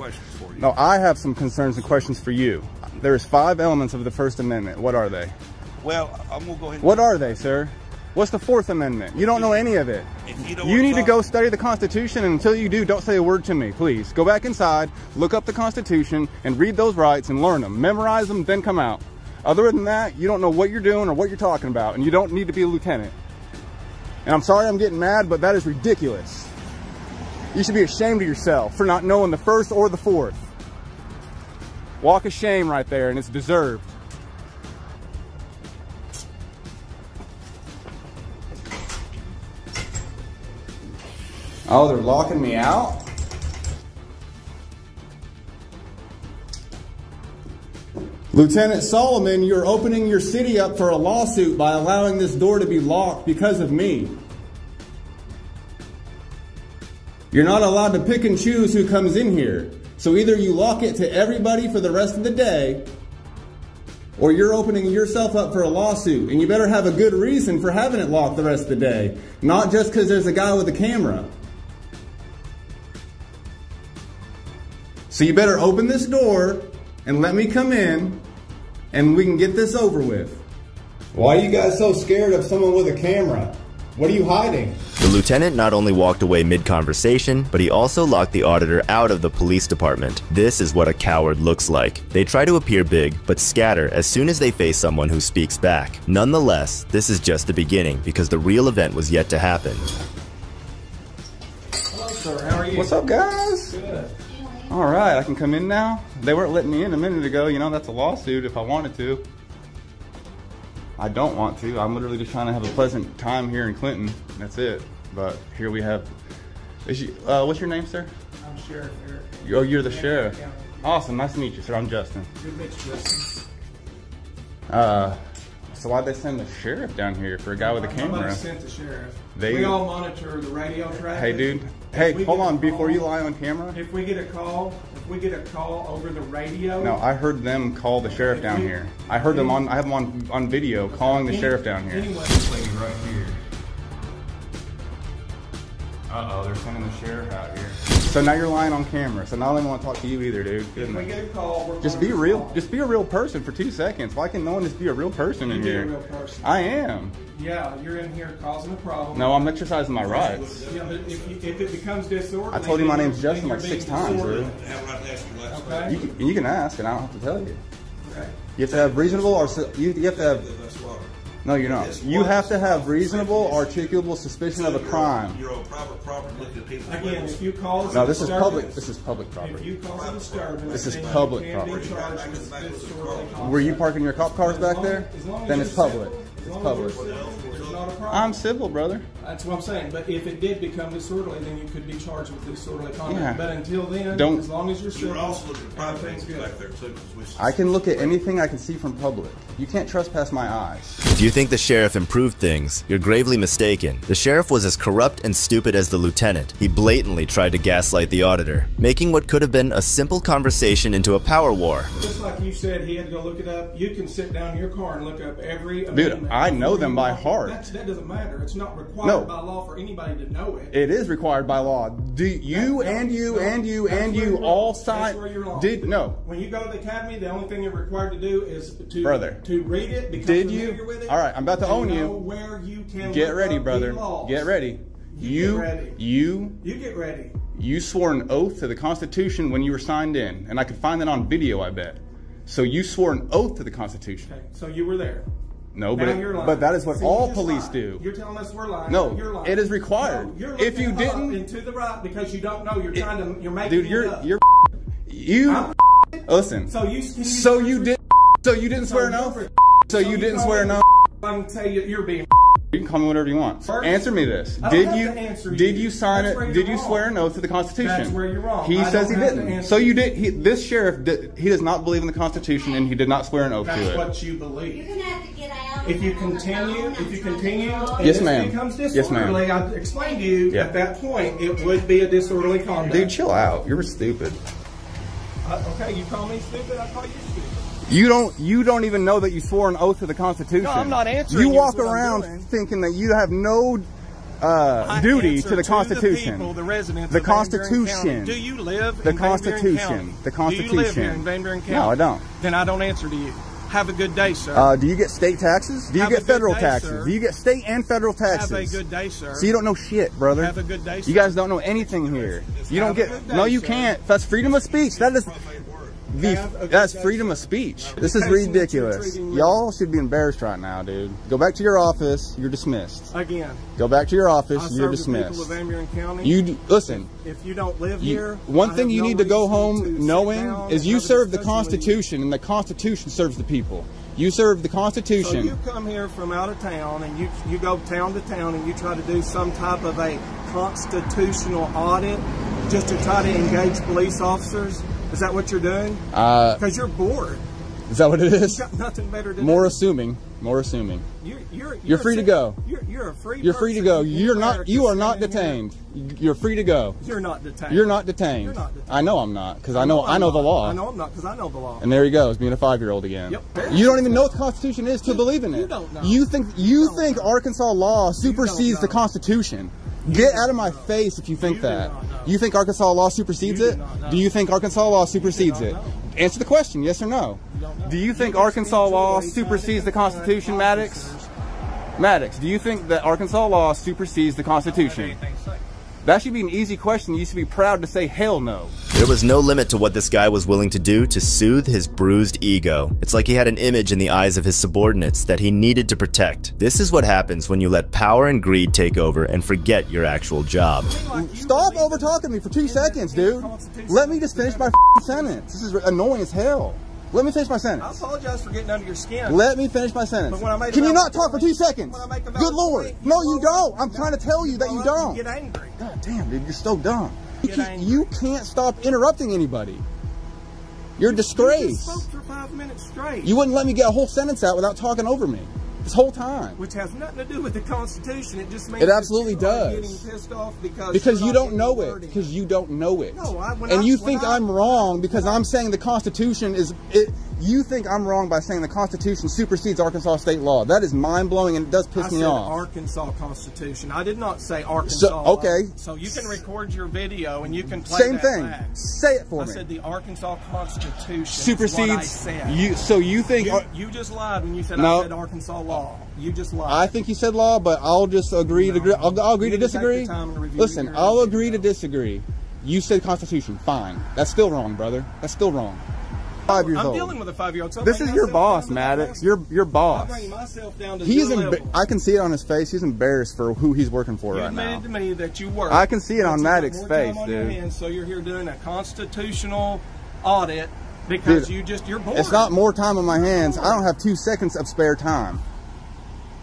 No, I have some concerns and questions for you. There's 5 elements of the First Amendment. What are they? Well, I'm gonna go ahead. What are they, sir? What's the Fourth Amendment? You don't know any of it. You need to go study the Constitution, and until you do, don't say a word to me, please. Go back inside, look up the Constitution, and read those rights and learn them. Memorize them, then come out. Other than that, you don't know what you're doing or what you're talking about, and you don't need to be a lieutenant. And I'm sorry I'm getting mad, but that is ridiculous. You should be ashamed of yourself for not knowing the First or the Fourth. Walk of shame right there, and it's deserved. Oh, they're locking me out? Lieutenant Solomon, you're opening your city up for a lawsuit by allowing this door to be locked because of me. You're not allowed to pick and choose who comes in here. So either you lock it to everybody for the rest of the day, or you're opening yourself up for a lawsuit. And you better have a good reason for having it locked the rest of the day. Not just because there's a guy with a camera. So you better open this door and let me come in and we can get this over with. Why are you guys so scared of someone with a camera? What are you hiding? The lieutenant not only walked away mid-conversation, but he also locked the auditor out of the police department. This is what a coward looks like. They try to appear big, but scatter as soon as they face someone who speaks back. Nonetheless, this is just the beginning, because the real event was yet to happen. Hello, sir. How are you? What's up, guys? Good. All right, I can come in now? They weren't letting me in a minute ago. You know, that's a lawsuit if I wanted to. I don't want to. I'm literally just trying to have a pleasant time here in Clinton. That's it. But here we have... what's your name, sir? I'm Sheriff Eric. Oh, you're the sheriff. Awesome. Nice to meet you, sir. I'm Justin. Good to meet you, Justin. So why'd they send the sheriff down here for a guy with a camera? Nobody sent the sheriff. We all monitor the radio traffic. Hey, dude. Hey, hold on. Before you lie on camera. If we get a call over the radio. No, I heard them call the sheriff down here. I heard them on. I have them on video calling the sheriff down here. Anyway, this lady right here. Uh-oh, they're sending the sheriff out here. So now you're lying on camera. So now I don't want to talk to you either, dude. If we get a call, just be real. Just be a real person for 2 seconds. Why can no one just be a real person in here? Be a real person. I am. Yeah, you're in here causing a problem. No, I'm exercising my rights. Yeah, but if it becomes disorderly, I told you my name's Justin like 6 times, dude. Okay. You can ask, and I don't have to tell you. Okay. You have to have reasonable, or you have to have. No, you're not. You have to have reasonable, articulable suspicion of a crime. You're on private property looking at people. Again, if you cause no, this is public. This is public property. If you cause a disturbance, this is public property. Were you parking your cop cars back there? Then it's public. It's public. not a problem. I'm civil, brother. That's what I'm saying. But if it did become disorderly, then you could be charged with disorderly conduct. Yeah. But until then, Don't- as long as you're civil, You would also look at private everything's things good. back there too. 'Cause we I can look at anything I can see from public. You can't trespass my eyes. If you think the sheriff improved things, you're gravely mistaken. The sheriff was as corrupt and stupid as the lieutenant. He blatantly tried to gaslight the auditor, making what could have been a simple conversation into a power war. Just like you said, he had to go look it up. You can sit down in your car and look up every Dude, amendment. I know them by heart. That doesn't matter. It's not required No. by law for anybody to know it. It is required by law. Do you and you and you and you all sign? Did no? When you go to the academy, the only thing you're required to do is to Brother. to read it. Become Did familiar you? with it, All right, I'm about to own know you. Where you can Get look ready, up brother. the laws. Get ready. You get ready. You get ready. You swore an oath to the Constitution when you were signed in, and I could find that on video, I bet. So you swore an oath to the Constitution. Okay, so you were there. No, Now you're lying. but that is what See, all you just police lied. do. You're telling us we're lying. No, You're lying. it is required. No, you're If you looking up didn't, and to the right because you don't know. You're you're making dude, it up. you listen. So you didn't swear an oath. So you didn't swear an oath. I can tell you, you're being. You can call me whatever you want. First, Answer me this. I don't have to answer you. Did you sign That's where it? you're Did you wrong. swear an oath to the Constitution? That's where you're wrong. He I says don't he have to didn't. answer So you did. This sheriff, he does not believe in the Constitution, and he did not swear an oath That's to it. what you believe. If you continue, and Yes, this ma'am. becomes Yes, ma'am. disorderly, I explained to you Yeah. at that point it would be a disorderly conduct. Dude, chill out. You're stupid. Okay, you call me stupid, I call you stupid. You don't even know that you swore an oath to the Constitution. No, I'm not answering You you, walk is what I'm around doing. thinking that you have no I duty answer to the Constitution. The people, the residents The of Van Buren Constitution. County. Do you live The in Van Buren Constitution. County? The Constitution. Do you live here in Van Buren County? No, I don't. Then I don't answer to you. Have a good day, sir. Do you get state taxes? Do you Have get a good federal day, taxes? sir. Do you get state and federal taxes? Have a good day, sir. So you don't know shit, brother. Have a good day, sir. You guys don't know anything here. You don't Have a get. good day, No, you sir. can't. That's freedom of speech. That is. That's freedom of speech. This is ridiculous. Y'all should be embarrassed right now, dude. Go back to your office. You're dismissed. Again. Go back to your office. I You're serve the people dismissed. of Van Buren County. Listen. If you don't live here, One I thing have you no need to go reason to home sit knowing down is and you have a serve the discussion with you. Constitution, and the Constitution serves the people. You serve the So Constitution. you come here from out of town and you go town to town and you try to do some type of a constitutional audit just to try to engage police officers. Is that what you're doing? Because you're bored. Is that what it is? You've got nothing better to More do. assuming. More assuming. You're free to go. You're a free. You're free to go. person in You're not. America You are not standing detained. You're free to go. here. You're not detained. You're not detained. You're not detained. I know I'm not, because I know I'm the not. law. I know I'm not because I know the law. And there he goes, being a 5-year-old again. Yep. You don't even know what the Constitution is to believe in it. You don't know. You think Arkansas law supersedes the Constitution. Get out of my face if you think that. You think Arkansas law supersedes it? Do you think Arkansas law supersedes it? Answer the question, yes or no. Do you think Arkansas law supersedes the Constitution, Maddox? Maddox, do you think that Arkansas law supersedes the Constitution? That should be an easy question. You should be proud to say hell no. There was no limit to what this guy was willing to do to soothe his bruised ego. It's like he had an image in the eyes of his subordinates that he needed to protect. This is what happens when you let power and greed take over and forget your actual job. Stop over talking me for 2 seconds, dude. Let me just finish my sentence. This is annoying as hell. Let me finish my I sentence. apologize for getting under your skin. Let me finish my sentence. But when I made a Can you valid not talk for 2 seconds? when I make a valid Good Lord. point, No, you don't. I'm trying to tell you that you don't. Get angry. God damn, dude, you're so dumb. Get You can't stop interrupting anybody. You're a You just disgrace. spoke for 5 minutes straight. You wouldn't let me get a whole sentence out without talking over me. This whole time. Which has nothing to do with the Constitution. It just means It absolutely that you are does. getting pissed off because You you're don't not know getting it. wording. Because you don't know it. No, And you think I'm wrong because I'm saying the Constitution is... You think I'm wrong by saying the Constitution supersedes Arkansas state law. That is mind-blowing and it does piss I me said off. Arkansas Constitution. I did not say Arkansas. So, okay. law. So you can record your video and you can play Same that thing. back. Say it for I me. said the Arkansas Constitution Supersedes... is what I said. So you think... You just lied when you said No. I said Arkansas law. You just lied. I think you said law, but I'll just agree to... I'll agree to disagree. Listen, I'll agree to disagree. You said Constitution. Fine. That's still wrong, brother. That's still wrong. 5 years I'm old. dealing with a 5-year-old. So This is your boss, Maddox. Your boss. I bring myself down to He's your level. I can see it on his face. He's embarrassed for who he's working for You right now. admitted to me that you were. I can see it on But you got Maddox's more time face, on your dude. hands, so you're here doing a constitutional audit because Dude, you're bored. It's not more time on my hands. I don't have 2 seconds of spare time.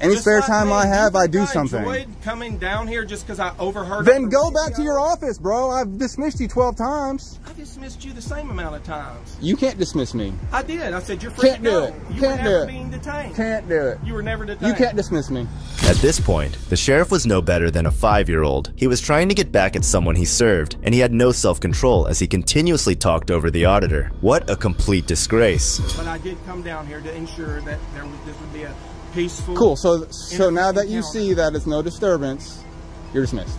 Any Just spare like time me, I have, you I do think something. enjoyed coming down here just because I overheard. Then go back to your office, bro. I've dismissed you 12 times. I dismissed you the same amount of times. You can't dismiss me. I did. I said you're free Can't to do go. it. You Can't were never do it. being detained. Can't do it. You were never detained. You can't dismiss me. At this point, the sheriff was no better than a 5-year-old. He was trying to get back at someone he served, and he had no self-control as he continuously talked over the auditor. What a complete disgrace. But I did come down here to ensure that this would be a peaceful. Cool. So now that you see that it's no disturbance, you're dismissed.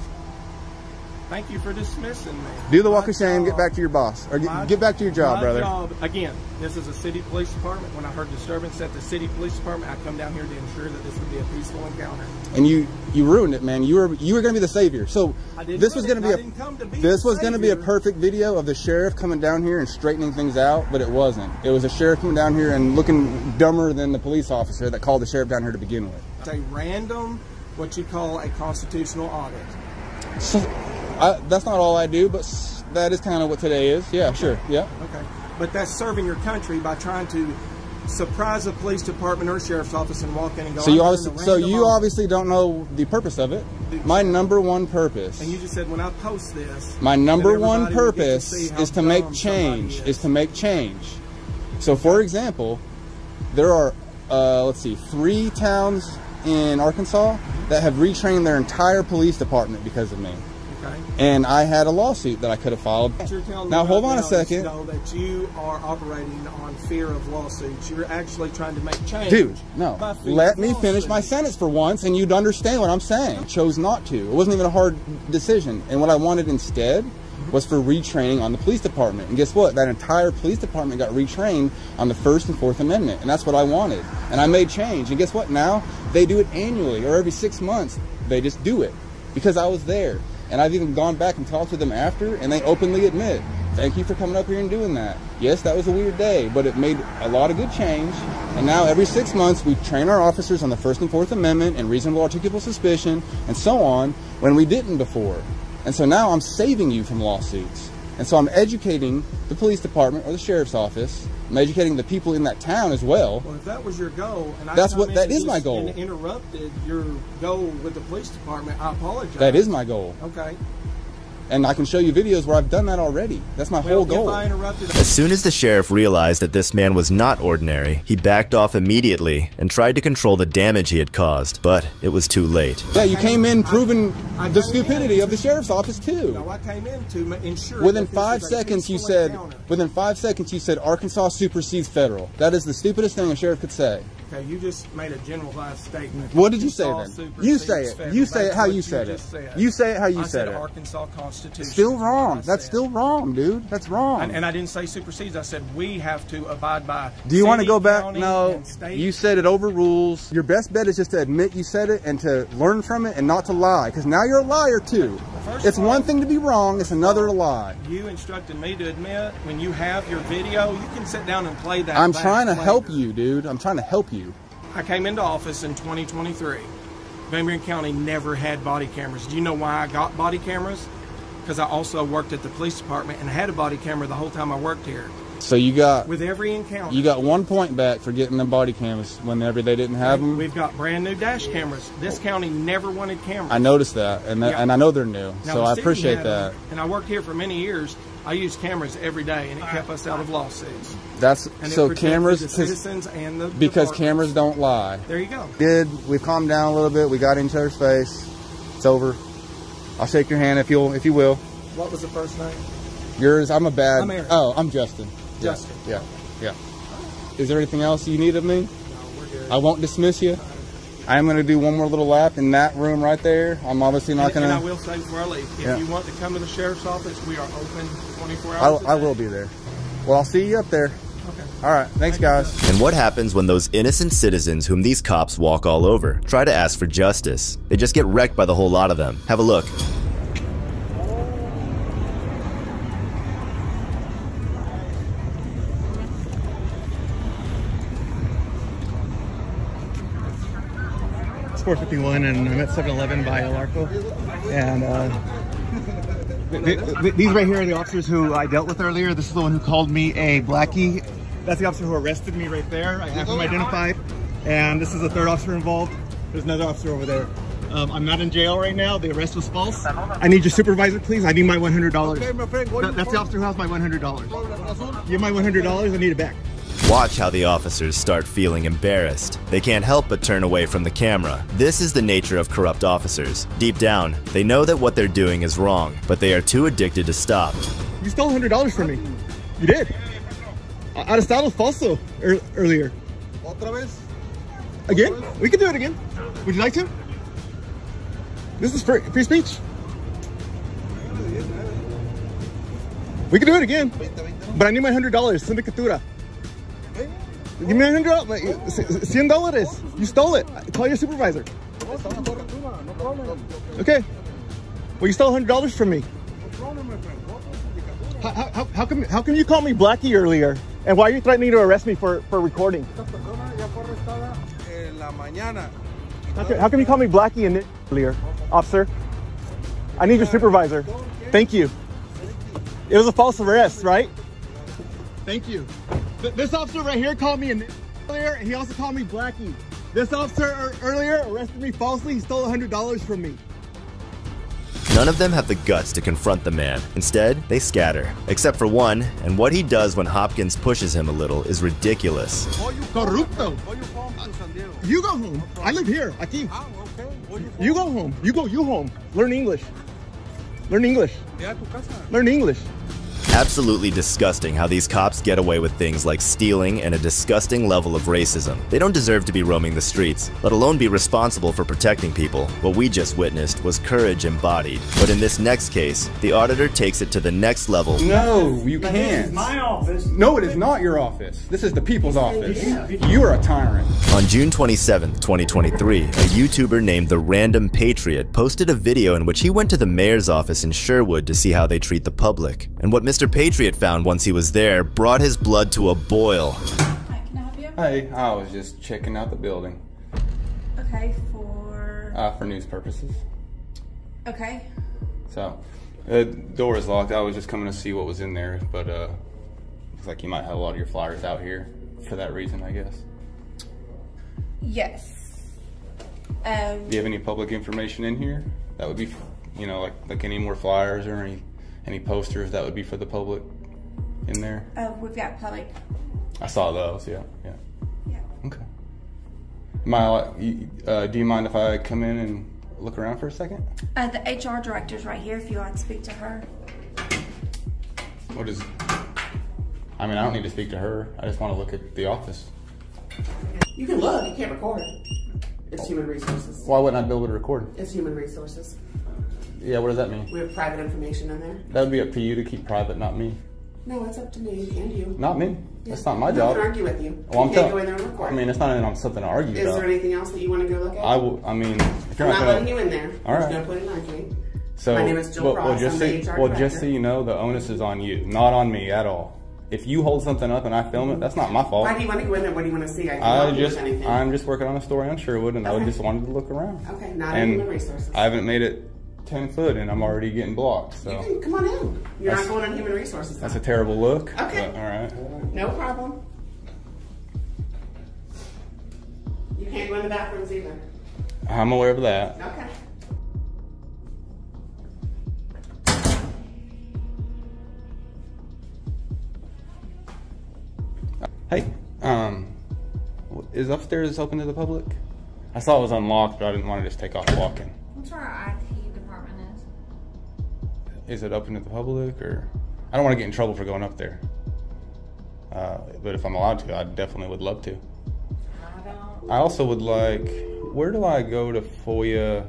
Thank you for dismissing me. Do the walk of shame. Get back to your boss, or get back to your job, brother. Job, again, this is a city police department. When I heard disturbance at the city police department, I come down here to ensure that this would be a peaceful encounter. And you ruined it, man. You were going to be the savior. So this was going to be a perfect video of the sheriff coming down here and straightening things out, but it wasn't. It was a sheriff coming down here and looking dumber than the police officer that called the sheriff down here to begin with. It's a random, what you call a constitutional audit. So, that's not all I do, but that is kind of what today is. Yeah, sure. Yeah. Okay. But that's serving your country by trying to surprise a police department or sheriff's office and walk in and go. So you obviously don't know the purpose of it. My number one purpose. And you just said when I post this. My number one purpose is to make change. So, for example, there are let's see, 3 towns in Arkansas that have retrained their entire police department because of me. Okay. And I had a lawsuit that I could have filed. Now hold on a second. Know that you are operating on fear of lawsuits. You're actually trying to make change. Dude, no. Let me finish my sentence for once and you'd understand what I'm saying. I chose not to. It wasn't even a hard decision. And what I wanted instead was for retraining on the police department. And guess what? That entire police department got retrained on the First and Fourth Amendment. And that's what I wanted. And I made change. And guess what? Now they do it annually or every 6 months. They just do it because I was there. And I've even gone back and talked to them after, and they openly admit, thank you for coming up here and doing that. Yes, that was a weird day, but it made a lot of good change. And now every 6 months, we train our officers on the First and Fourth Amendment and reasonable articulable suspicion and so on when we didn't before. And so now I'm saving you from lawsuits. And so I'm educating the police department or the sheriff's office. I'm educating the people in that town as well. Well, if that was your goal, and that is my goal. And interrupted your goal with the police department, I apologize. That is my goal. Okay. And I can show you videos where I've done that already. That's my whole goal. As soon as the sheriff realized that this man was not ordinary, he backed off immediately and tried to control the damage he had caused, but it was too late. Yeah, you came in proving the stupidity of the sheriff's office too. No, I came in to ensure. Within 5 seconds, you said. Within 5 seconds, you said Arkansas supersedes federal. That is the stupidest thing a sheriff could say. Okay, you just made a generalized statement. What did you say then? You say it. You say it how you said it. You say it how you said it. Arkansas Constitution. Still wrong. That's still wrong, dude. That's wrong. And I didn't say supersedes. I said we have to abide by. Do you want to go back? No. You said it overrules. Your best bet is just to admit you said it and to learn from it and not to lie. Because now you're a liar too. It's one thing to be wrong. It's another to lie. You instructed me to admit when you have your video, you can sit down and play that. I'm trying to help you, dude. I'm trying to help you. I came into office in 2023. Van Buren County never had body cameras. Do you know why I got body cameras? Because I also worked at the police department and had a body camera the whole time I worked here. So you got with every encounter. You got 1 point back for getting the body cameras whenever they didn't have them. We've got brand new dash cameras. This county never wanted cameras. I noticed that, and and I know they're new, so I appreciate that. And I worked here for many years. I used cameras every day, and it kept us out of lawsuits. That's so cameras, the citizens and the because cameras don't lie. There you go. Good. We've calmed down a little bit. We got in each other's face. It's over. I'll shake your hand if you will. What was the first name? Yours. I'm Aaron. Oh, I'm Justin. Justin. Yeah. Is there anything else you need of me? No, we're good. I won't dismiss you. I am going to do one more little lap in that room right there. I'm obviously not going to. And I will say before I leave, if you want to come to the sheriff's office, we are open 24 hours. I will be there. Well, I'll see you up there. Okay. All right. Thanks, guys. And what happens when those innocent citizens whom these cops walk all over try to ask for justice? They just get wrecked by the whole lot of them. Have a look. It's 4:51 and I'm at 7-Eleven by El Arco. And these right here are the officers who I dealt with earlier. This is the one who called me a blackie. That's the officer who arrested me right there. I have him identified. And this is the third officer involved. There's another officer over there. I'm not in jail right now. The arrest was false. I need your supervisor, please. I need my $100. Okay, my friend, That's the officer who has my $100. Give my $100. I need it back. Watch how the officers start feeling embarrassed. They can't help but turn away from the camera. This is the nature of corrupt officers. Deep down, they know that what they're doing is wrong, but they are too addicted to stop. You stole $100 from me. You did. Arrestado falso earlier. Otra vez? Again? We can do it again. Would you like to? This is free speech. We can do it again. But I need my $100. Sindicatura. Give me $100. $100. You stole it. Call your supervisor. Okay. Well, you stole $100 from me. How come you called me Blackie earlier? And why are you threatening to arrest me for recording? How come you call me Blackie earlier, officer? I need your supervisor. Thank you. It was a false arrest, right? Thank you. This officer right here called me earlier, and he also called me Blackie. This officer earlier arrested me falsely. He stole $100 from me. None of them have the guts to confront the man. Instead, they scatter. Except for one, and what he does when Hopkins pushes him a little is ridiculous. Corrupto. You go home. I live here. Aquí. You go home. You home. Learn English. Learn English. Learn English. Absolutely disgusting how these cops get away with things like stealing and a disgusting level of racism. They don't deserve to be roaming the streets, let alone be responsible for protecting people. What we just witnessed was courage embodied. But in this next case, the auditor takes it to the next level. No, you can't. This is my office. No, it is not your office. This is the people's office. You are a tyrant. On June 27, 2023, a YouTuber named The Random Patriot posted a video in which he went to the mayor's office in Sherwood to see how they treat the public. And what Mr. Patriot found once he was there brought his blood to a boil. Hi, can I help you? Hey, I was just checking out the building. Okay, for news purposes. Okay. So, the door is locked. I was just coming to see what was in there, but looks like you might have a lot of your flyers out here for that reason, I guess. Yes. Do you have any public information in here? That would be, you know, like any more flyers or any posters that would be for the public in there? We've got public. I saw those, yeah. Okay. Do you mind if I come in and look around for a second? The HR director's right here if you want to speak to her. What is... I mean, I don't need to speak to her. I just want to look at the office. You can look, you can't record. It's human resources. Why wouldn't I be able to record? It's human resources. Yeah, what does that mean? We have private information in there. That would be up to you to keep private, not me. No, it's up to me and you. Not me. Yeah. That's not my I'm job. not gonna argue with you. Well, You can't go in there and record. I mean, it's not even something to argue about. Is there anything else that you want to go look at? I mean, if you're I'm not not gonna... letting you in there. All I'm right. just going to put in arguing. So, My name is Jill Ross. I'm the HR director. just so you know, the onus is on you, not on me at all. If you hold something up and I film it, that's not my fault. Why do you want to go in there? What do you want to see? I can help you with anything. I'm just working on a story on Sherwood, and I just wanted to look around. Okay, not in human resources. I haven't made it 10 foot, and I'm already getting blocked. So You can come on in. You're not going on human resources. That's a terrible look. Okay. But, all right. No problem. You can't go in the bathrooms either. I'm aware of that. Okay. Hey, is upstairs open to the public? I saw it was unlocked, but I didn't want to just take off walking. That's where our IT department is. Is it open to the public, or? I don't want to get in trouble for going up there. But if I'm allowed to, I definitely would love to. I also would like, where do I go to FOIA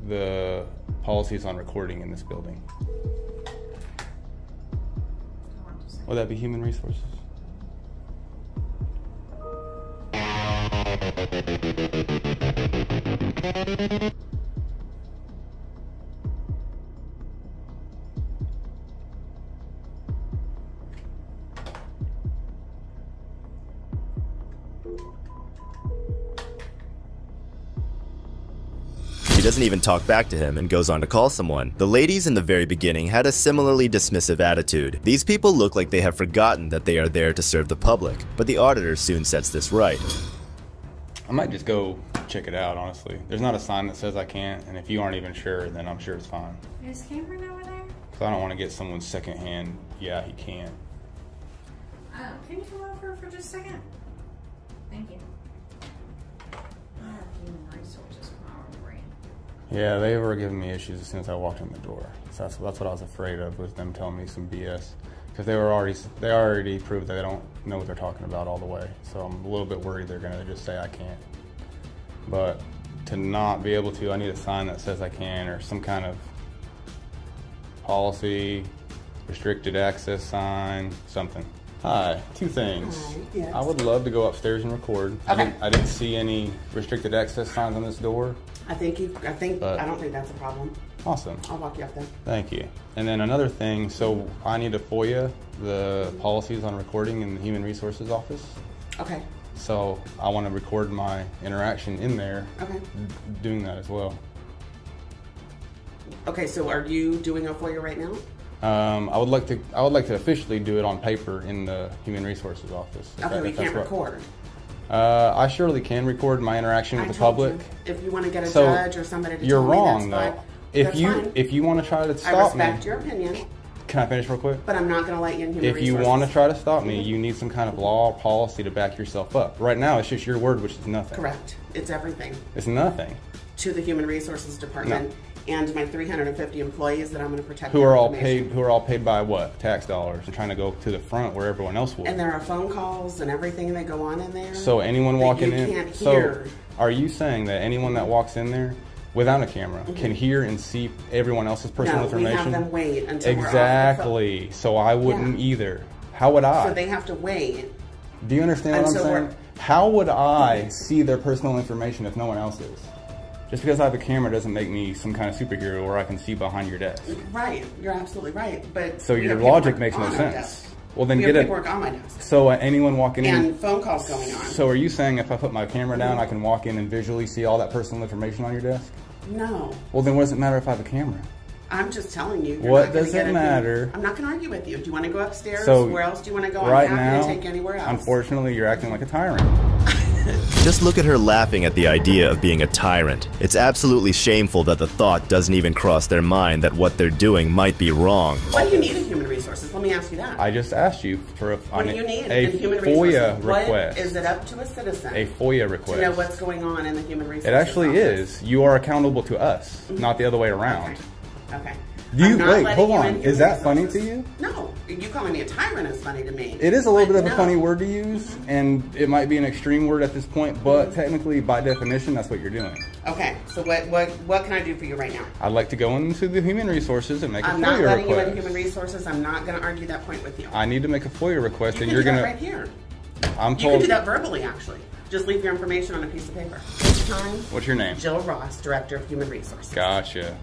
the policies on recording in this building? Would that be human resources? She doesn't even talk back to him and goes on to call someone. The ladies in the very beginning had a similarly dismissive attitude. These people look like they have forgotten that they are there to serve the public, but the auditor soon sets this right. I might just go check it out, honestly. There's not a sign that says I can't, and if you aren't even sure, then I'm sure it's fine. Is Cameron over there? So I don't want to get someone secondhand, yeah, he can't. Can you come over for just a second? Thank you. I have human resources from our brain. Yeah, they were giving me issues as soon as I walked in the door. So that's what I was afraid of, was them telling me some BS. Because they already proved that they don't know what they're talking about all the way. So I'm a little bit worried they're going to just say I can't. But to not be able to, I need a sign that says I can, or some kind of policy, restricted access sign, something. Hi, two things. Hi, yes. I would love to go upstairs and record. Okay. I didn't see any restricted access signs on this door. I don't think that's a problem. Awesome. I'll walk you up there. Thank you. And then another thing, so I need to FOIA the policies on recording in the Human Resources office. Okay. So I want to record my interaction in there, doing that as well. Okay, so are you doing a FOIA right now? I would like to officially do it on paper in the Human Resources office. Okay, we can't record. I surely can record my interaction with the public. If you want to get a judge or somebody to you're tell me, wrong, that's though. fine. If you want to try to stop me, I respect your opinion. Can I finish real quick? But I'm not going to let you in Human If Resources. you want to try to stop me, you need some kind of law or policy to back yourself up. Right now, it's just your word, which is nothing. Correct. It's everything. It's nothing. To the Human Resources Department and my 350 employees that I'm going to protect. Who are all paid by what? Tax dollars, and trying to go to the front where everyone else would. And there are phone calls and everything that go on in there. So anyone walking in. Can't hear. So are you saying that anyone that walks in there without a camera can hear and see everyone else's personal information? No, we have them wait until we're off the phone. So I wouldn't either. How would I? So they have to wait. Do you understand what I'm saying? How would I see their personal information if no one else is? Just because I have a camera doesn't make me some kind of superhero where I can see behind your desk. Right, you're absolutely right. But so your logic makes no sense. Well, then get it. Paperwork on my desk. So anyone walking in and phone calls going on. So are you saying if I put my camera down, I can walk in and visually see all that personal information on your desk? No. Well, then what does it matter if I have a camera? I'm just telling you. What does it matter? I'm not going to argue with you. Do you want to go upstairs? So where else do you want to go? Right I'm now, happy to take anywhere else. Unfortunately, you're acting like a tyrant. Just look at her laughing at the idea of being a tyrant. It's absolutely shameful that the thought doesn't even cross their mind that what they're doing might be wrong. What do you need in Human Resources? Let me ask you that. I just asked you for what do you need in Human FOIA Resources? request. What is it up to a citizen? A FOIA request. To know what's going on in the Human Resources It actually office? is. You are accountable to us, not the other way around. Okay. Do you, wait, hold on. Is that funny to you? No. You calling me a tyrant is funny to me. It is a little bit of a funny word to use, and it might be an extreme word at this point, but technically, by definition, that's what you're doing. Okay, so what can I do for you right now? I'd like to go into the Human Resources and make a FOIA request. I'm not letting you into Human Resources. I'm not going to argue that point with you. I need to make a FOIA request, and you're going to... right here. I'm told... You can do that verbally, actually. Just leave your information on a piece of paper. This time... What's your name? Jill Ross, Director of Human Resources. Gotcha.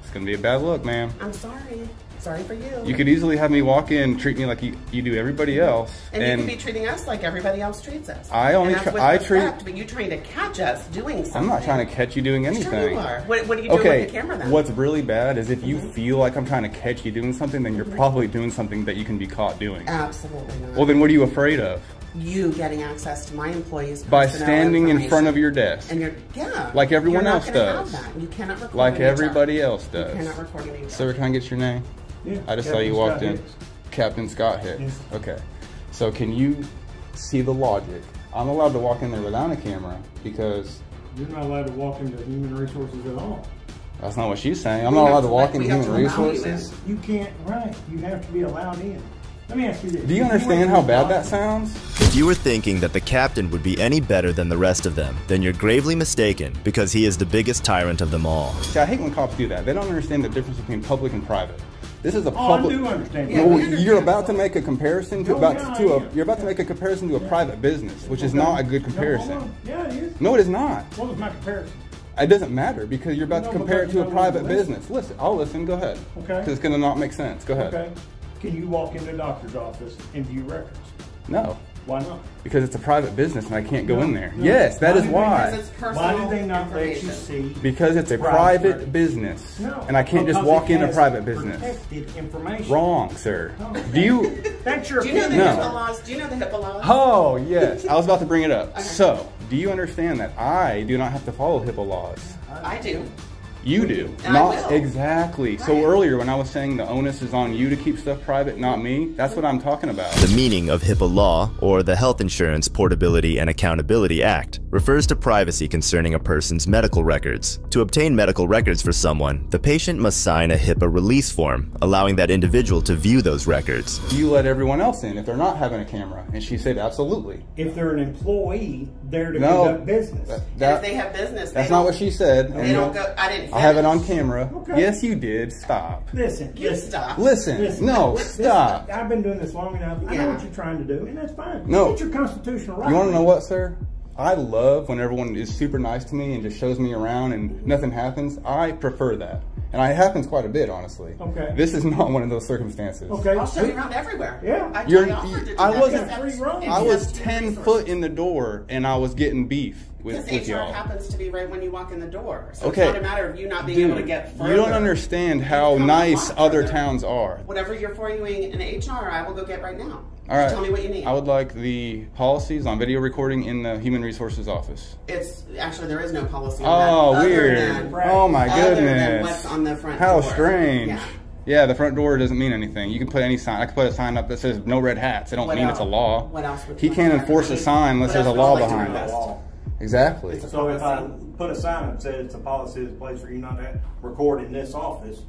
It's going to be a bad look, ma'am. I'm sorry. Sorry for you. You could easily have me walk in, treat me like you do everybody else. And you could be treating us like everybody else treats us. I only but you're trying to catch us doing something. I'm not trying to catch you doing anything. Sure you are. What are you doing with the camera then? What's really bad is if you feel like I'm trying to catch you doing something, then you're probably doing something that you can be caught doing. Absolutely not. Well, then what are you afraid of? You getting access to my employees' by standing in front of your desk. And you're like everyone else does. Have that. You cannot record like everybody else does. You cannot record in HR. Sir, can I get your name? Yeah, I just saw you walked in. Captain Scott Hicks. Yes. Okay. So can you see the logic? I'm allowed to walk in there without a camera because... You're not allowed to walk into Human Resources at all. That's not what she's saying. I'm not allowed to walk into Human Resources. You can't, right. You have to be allowed in. Let me ask you this. Do you understand how bad that sounds? If you were thinking that the captain would be any better than the rest of them, then you're gravely mistaken, because he is the biggest tyrant of them all. See, I hate when cops do that. They don't understand the difference between public and private. This is a I public. do understand. You're about to make a comparison to you're about to make a comparison to a private business, which is not a good comparison. Yeah, it is. No, it is not. What was my comparison? It doesn't matter because you're about to compare it to a private business. Listen, I'll listen. Go ahead. Okay. Because it's going to not make sense. Go ahead. Okay. Can you walk into a doctor's office and view records? No. Why not? Because it's a private business and I can't go in there. No. Yes, that is why. Why did they not let you see? Because it's a private business. No. And I can't just walk in a private business. Protected information. Wrong, sir. Do you... That's your opinion. Do you know the HIPAA laws? Do you know the HIPAA laws? Oh, yes. I was about to bring it up. Okay. So, Do you understand that I do not have to follow HIPAA laws? I do. You do. And not I will. exactly. So earlier when I was saying the onus is on you to keep stuff private, not me, that's what I'm talking about. The meaning of HIPAA law, or the Health Insurance Portability and Accountability Act, refers to privacy concerning a person's medical records. To obtain medical records for someone, the patient must sign a HIPAA release form, allowing that individual to view those records. You let everyone else in if they're not having a camera. And she said, absolutely. If they're an employee, they're to No, conduct business. And if they have business, That's not what she said. They don't go. I didn't. I have it on camera. Okay. Yes, you did. Stop. Listen. Stop. Listen. No, stop. I've been doing this long enough. I know what you're trying to do, and that's fine. No. It's your constitutional right. You want to know what, sir? I love when everyone is super nice to me and just shows me around and nothing happens. I prefer that. And it happens quite a bit, honestly. Okay. This is not one of those circumstances. Okay. I'll show you around everywhere. Yeah. I was 10 foot in the door and I was getting beef with Because HR y'all. happens to be right when you walk in the door. So Okay. it's not a matter of you not being able to get further. You don't understand how nice other towns are. Whatever you're for you in HR, I will go get right now. All right. Tell me what you need. I would like the policies on video recording in the Human Resources office. It's actually there is no policy on that. Oh, other weird. than- Oh my other than goodness. what's on the front How door. strange. Yeah. Yeah, the front door doesn't mean anything. You can put any sign. I could put a sign up that says no red hats. It don't What mean else? it's a law. What else would He you can't like? enforce a sign unless What there's a else would law you like to behind it. request? Exactly. So if I put a sign up that says it's a policy that's placed for you not to record in this office,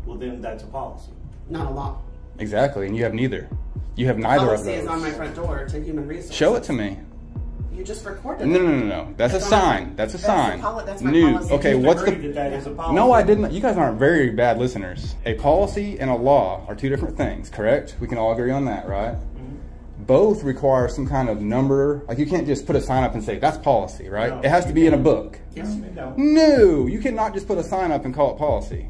well then that's a policy. Not a law. Exactly, and you have neither. You have neither of Policy those. is on my front door to Human Resources. Show it to me. You just recorded No, it. no, no, no. That's a It's on my- sign. That's a sign. That's my New. policy. Okay, You what's the? agreed that is a policy. No, I didn't. You guys aren't very bad listeners. A policy and a law are two different things, correct? We can all agree on that, right? Both require some kind of number. Like you can't just put a sign up and say that's policy, right? No, it has to be in a book. Yes, you don't. No, you cannot just put a sign up and call it policy.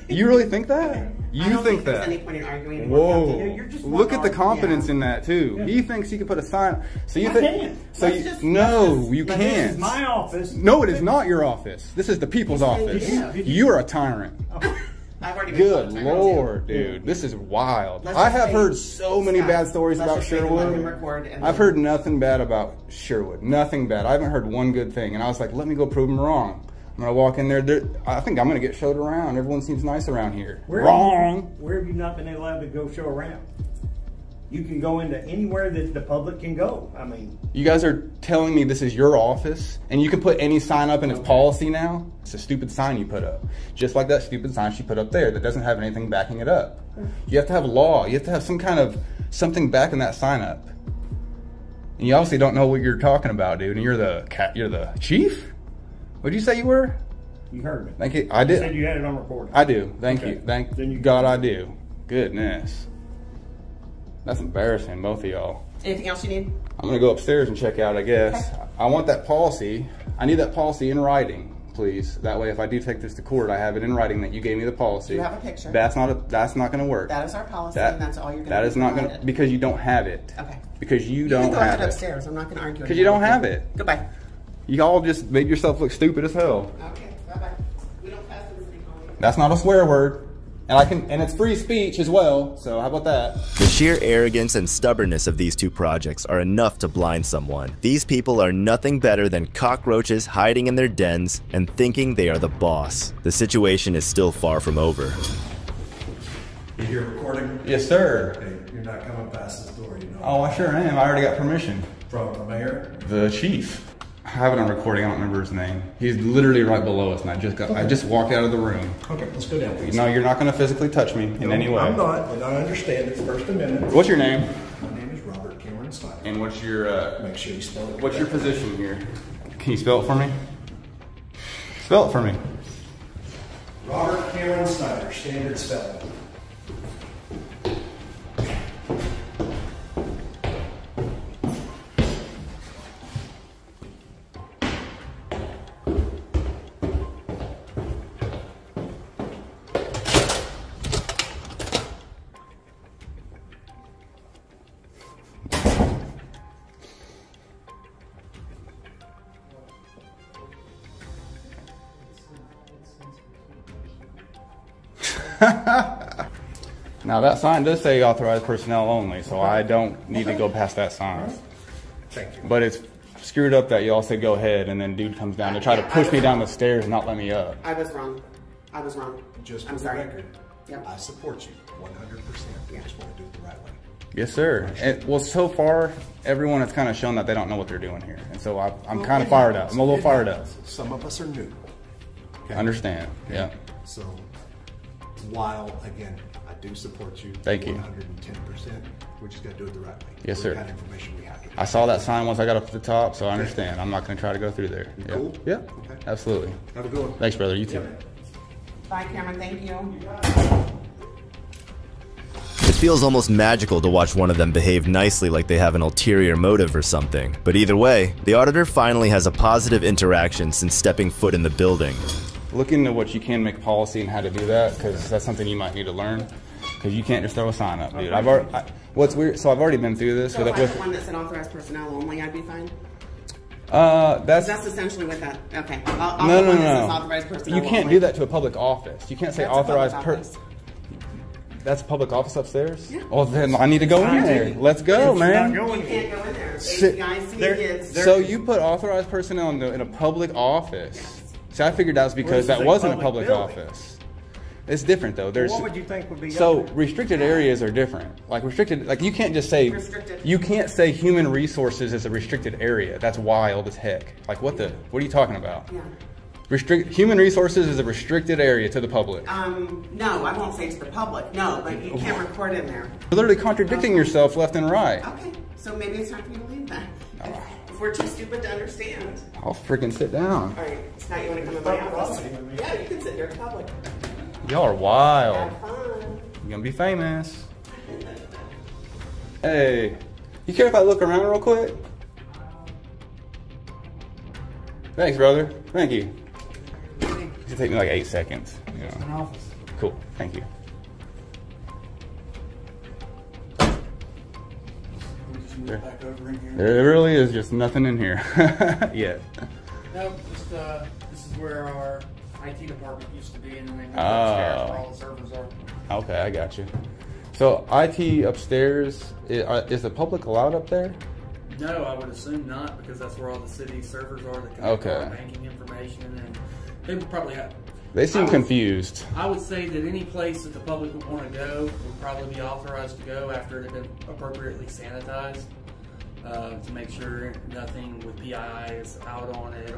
You really think that? You I don't think there's that? any point in arguing. Whoa! You're just Look at the one confidence in that too. Yeah. He thinks he can put a sign. So you I think? can. So Let's you, just- no, you But can't. This is my office. No, it is not your office. This is the people's office. Yeah. You're a tyrant. I've already been Good told to Lord, dude. This is wild. Let's I just have say, heard so many Scott, bad stories let's about just say to let him Sherwood. record and I've then- heard nothing bad about Sherwood. Nothing bad. I haven't heard one good thing. And I was like, let me go prove them wrong. I'm going to walk in there. I think I'm going to get showed around. Everyone seems nice around here. Wrong. Where have you not been allowed to go show around? You can go into anywhere that the public can go. I mean, You guys are telling me this is your office and you can put any sign up and it's policy now? It's a stupid sign you put up. Just like that stupid sign she put up there that doesn't have anything backing it up. You have to have law. You have to have some kind of something backing that sign up. And you obviously don't know what you're talking about, dude. And you're the chief? What'd you say you were? you heard me. Thank you. I You did. said you had it on recording. I do. Thank Okay. you. Thank Then you- God I do. Goodness. That's embarrassing, both of y'all. Anything else you need? I'm gonna go upstairs and check out, I guess. Okay. I want that policy. I need that policy in writing, please. That way, if I do take this to court, I have it in writing that you gave me the policy. You have a picture. That's not gonna work. That is our policy, and that's all you're going to That is not gonna, because you don't have it. Okay. Because you You don't can go have ahead it. upstairs. I'm not going to argue. Because you don't have it. Goodbye. You all just made yourself look stupid as hell. Okay. Bye-bye. We don't pass in the city hall. That's not a swear word. And it's free speech as well, so how about that? The sheer arrogance and stubbornness of these two projects are enough to blind someone. These people are nothing better than cockroaches hiding in their dens and thinking they are the boss. The situation is still far from over. You hear recording? Yes, sir. Hey, you're not coming past this door, you know. Oh, I sure am. I already got permission. From the mayor? The chief. I have it on recording. I don't remember his name. He's literally right below us, and I just walked out of the room. Okay, let's go down, please. No, you're not going to physically touch me in any way. I'm not, and I understand it's First Amendment. What's your name? My name is Robert Cameron Snyder. And what's your Make sure you spell it. what's your position here? Can you spell it for me? Spell it for me. Robert Cameron Snyder, standard spelling. Now that sign does say authorized personnel only, so I don't need to go past that sign. Thank you. But it's screwed up that y'all said go ahead, and then dude comes down to try to push me down the stairs and not let me up. I was wrong. I was wrong. Just for I'm the sorry. record, Yep. I support you 100%. We just want to do it the right way. Yes, sir. Well, so far, everyone has kind of shown that they don't know what they're doing here, and so I'm Well, kind of it fired happens. up. I'm a little It fired up. happens. Some of us are new. Okay? Understand? Okay? Yeah. So, while again, I do support you. Thank you. 110%. We just got to do it the right way. Yes, We've sir. got information we have to do. I saw that sign once I got up to the top, so I Okay. understand. I'm not going to try to go through there. You Yeah. cool? Yeah. Okay. Absolutely. Have a good one. Thanks, brother. You too. Bye, Cameron. Thank you. It feels almost magical to watch one of them behave nicely like they have an ulterior motive or something. But either way, the auditor finally has a positive interaction since stepping foot in the building. Look into what you can make policy and how to do that, because that's something you might need to learn. Because you can't just throw a sign up, dude. What's weird? So I've already been through this. So with, if I put one that said authorized personnel only, I'd be fine? that's essentially what that. Okay. I'll no, put no, one that no. says authorized personnel You can't only. do that to a public office. You can't say That's a public authorized office. That's a public office upstairs? Yeah. Oh, then I need to go in there. Let's go, man. You can't go in there. Sit- HBIC kids. So you put authorized personnel in a public office. See, I figured that was because Well, this that is a wasn't a public public building. office. It's different though. There's what would you think would be so up there? restricted areas are different. Like restricted, like you can't just say Restricted. you can't say human resources is a restricted area. That's wild as heck. Like what are you talking about? Yeah. Human resources is a restricted area to the public. No, I won't say to the public. No, but you can't record in there. You're literally contradicting yourself left and right. Okay. So maybe it's time for you to leave that. If we're too stupid to understand. I'll freaking sit down. All right. Scott, you want to come in my office? Yeah, you can sit here in public. Y'all are wild. Have fun. You're gonna be famous. Hey, you care if I look around real quick? Thanks, brother. Thank you. It'll take me like 8 seconds. You know. An office. Cool. Thank you. Back over in here. There really is just nothing in here yet. No, just this is where our IT department used to be, and then they moved upstairs where all the servers are. Okay, I got you. So IT upstairs, is the public allowed up there? No, I would assume not, because that's where all the city servers are that connect Okay. our banking information, and they would probably have. They seem confused. I would say that any place that the public would want to go would probably be authorized to go after it had been appropriately sanitized, to make sure nothing with PII is out on it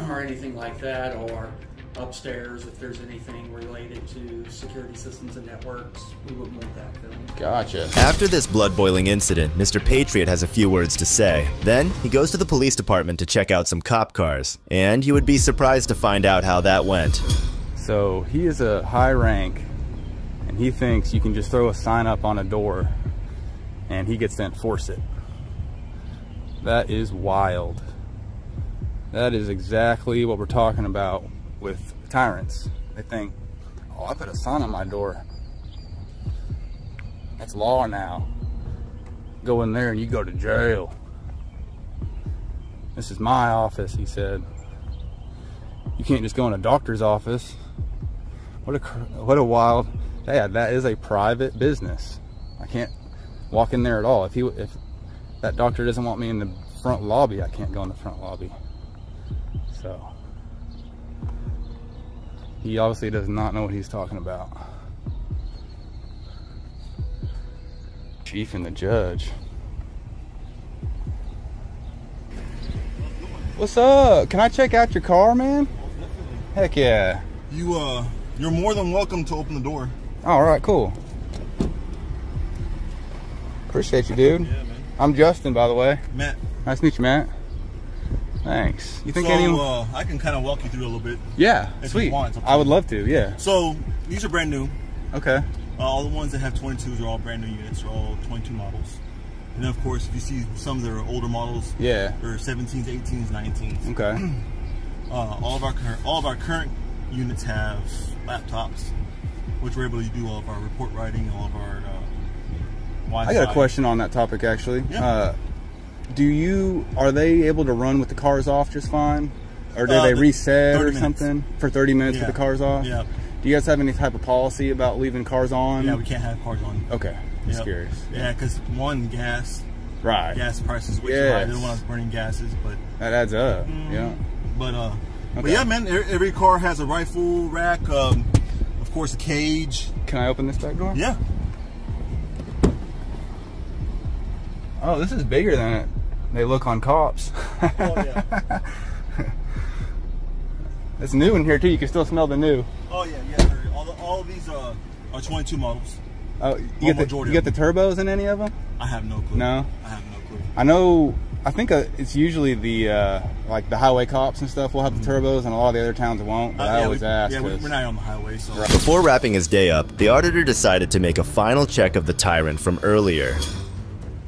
or anything like that, or upstairs if there's anything related to security systems and networks, we wouldn't want that filmed. Gotcha. After this blood-boiling incident, Mr. Patriot has a few words to say. Then, he goes to the police department to check out some cop cars. And you would be surprised to find out how that went. So, he is a high rank, and he thinks you can just throw a sign up on a door, and he gets to enforce it. That is wild. That is exactly what we're talking about with tyrants. They think, oh, I put a sign on my door. That's law now. Go in there and you go to jail. This is my office, he said. You can't just go in a doctor's office. What a wild, yeah, that is a private business. I can't walk in there at all. If that doctor doesn't want me in the front lobby, I can't go in the front lobby. So, he obviously does not know what he's talking about. Chief and the judge. What's up? Can I check out your car, man? Heck yeah. You're more than welcome to open the door. All right, cool. Appreciate you, dude. Yeah, man. I'm Justin, by the way. Matt. Nice to meet you, Matt. Thanks. You think I can kind of walk you through a little bit. Yeah, if sweet. You want. I would love to, yeah. So, these are brand new. Okay. All the ones that have 22s are all brand new units. They're all 22 models. And then, of course, if you see some that are older models, yeah, they're 17s, 18s, 19s. Okay. All of our current units have laptops, which we're able to do all of our report writing, all of our Wi-Fi. I got a question on that topic, actually. Yeah. Are they able to run with the cars off just fine? Or do they reset or something for 30 minutes with the cars off? Yeah. Do you guys have any type of policy about leaving cars on? Yeah, we can't have cars on. Okay. Just curious. Yeah, because one, gas. gas prices way too high. They don't want us burning gases, but that adds up. Yeah. But yeah, man, every car has a rifle rack, of course a cage. Can I open this back door? Yeah. Oh, this is bigger than they look on cops. Oh yeah. It's new in here too. You can still smell the new. Oh yeah. All of these are 22 models. Oh, you get the turbos in any of them? I have no clue. No. I have no clue. I know. I think it's usually the like the highway cops and stuff will have the turbos, and a lot of the other towns won't. But I always ask. Yeah, we're not on the highway. So. Before wrapping his day up, the auditor decided to make a final check of the Tyrant from earlier.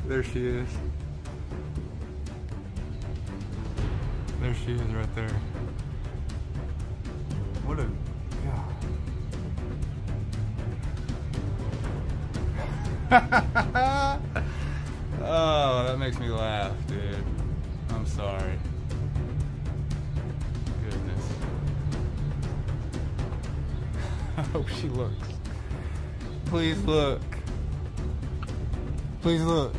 There she is. There she is right there. What a God. Oh, that makes me laugh, dude. I'm sorry. Goodness. I hope she looks. Please look. Please look.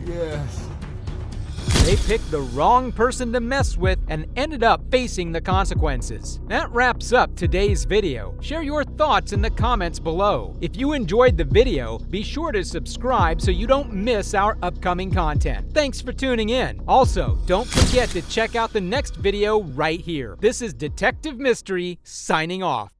Yes. They picked the wrong person to mess with and ended up facing the consequences. That wraps up today's video. Share your thoughts in the comments below. If you enjoyed the video, be sure to subscribe so you don't miss our upcoming content. Thanks for tuning in. Also, don't forget to check out the next video right here. This is Detective Mystery signing off.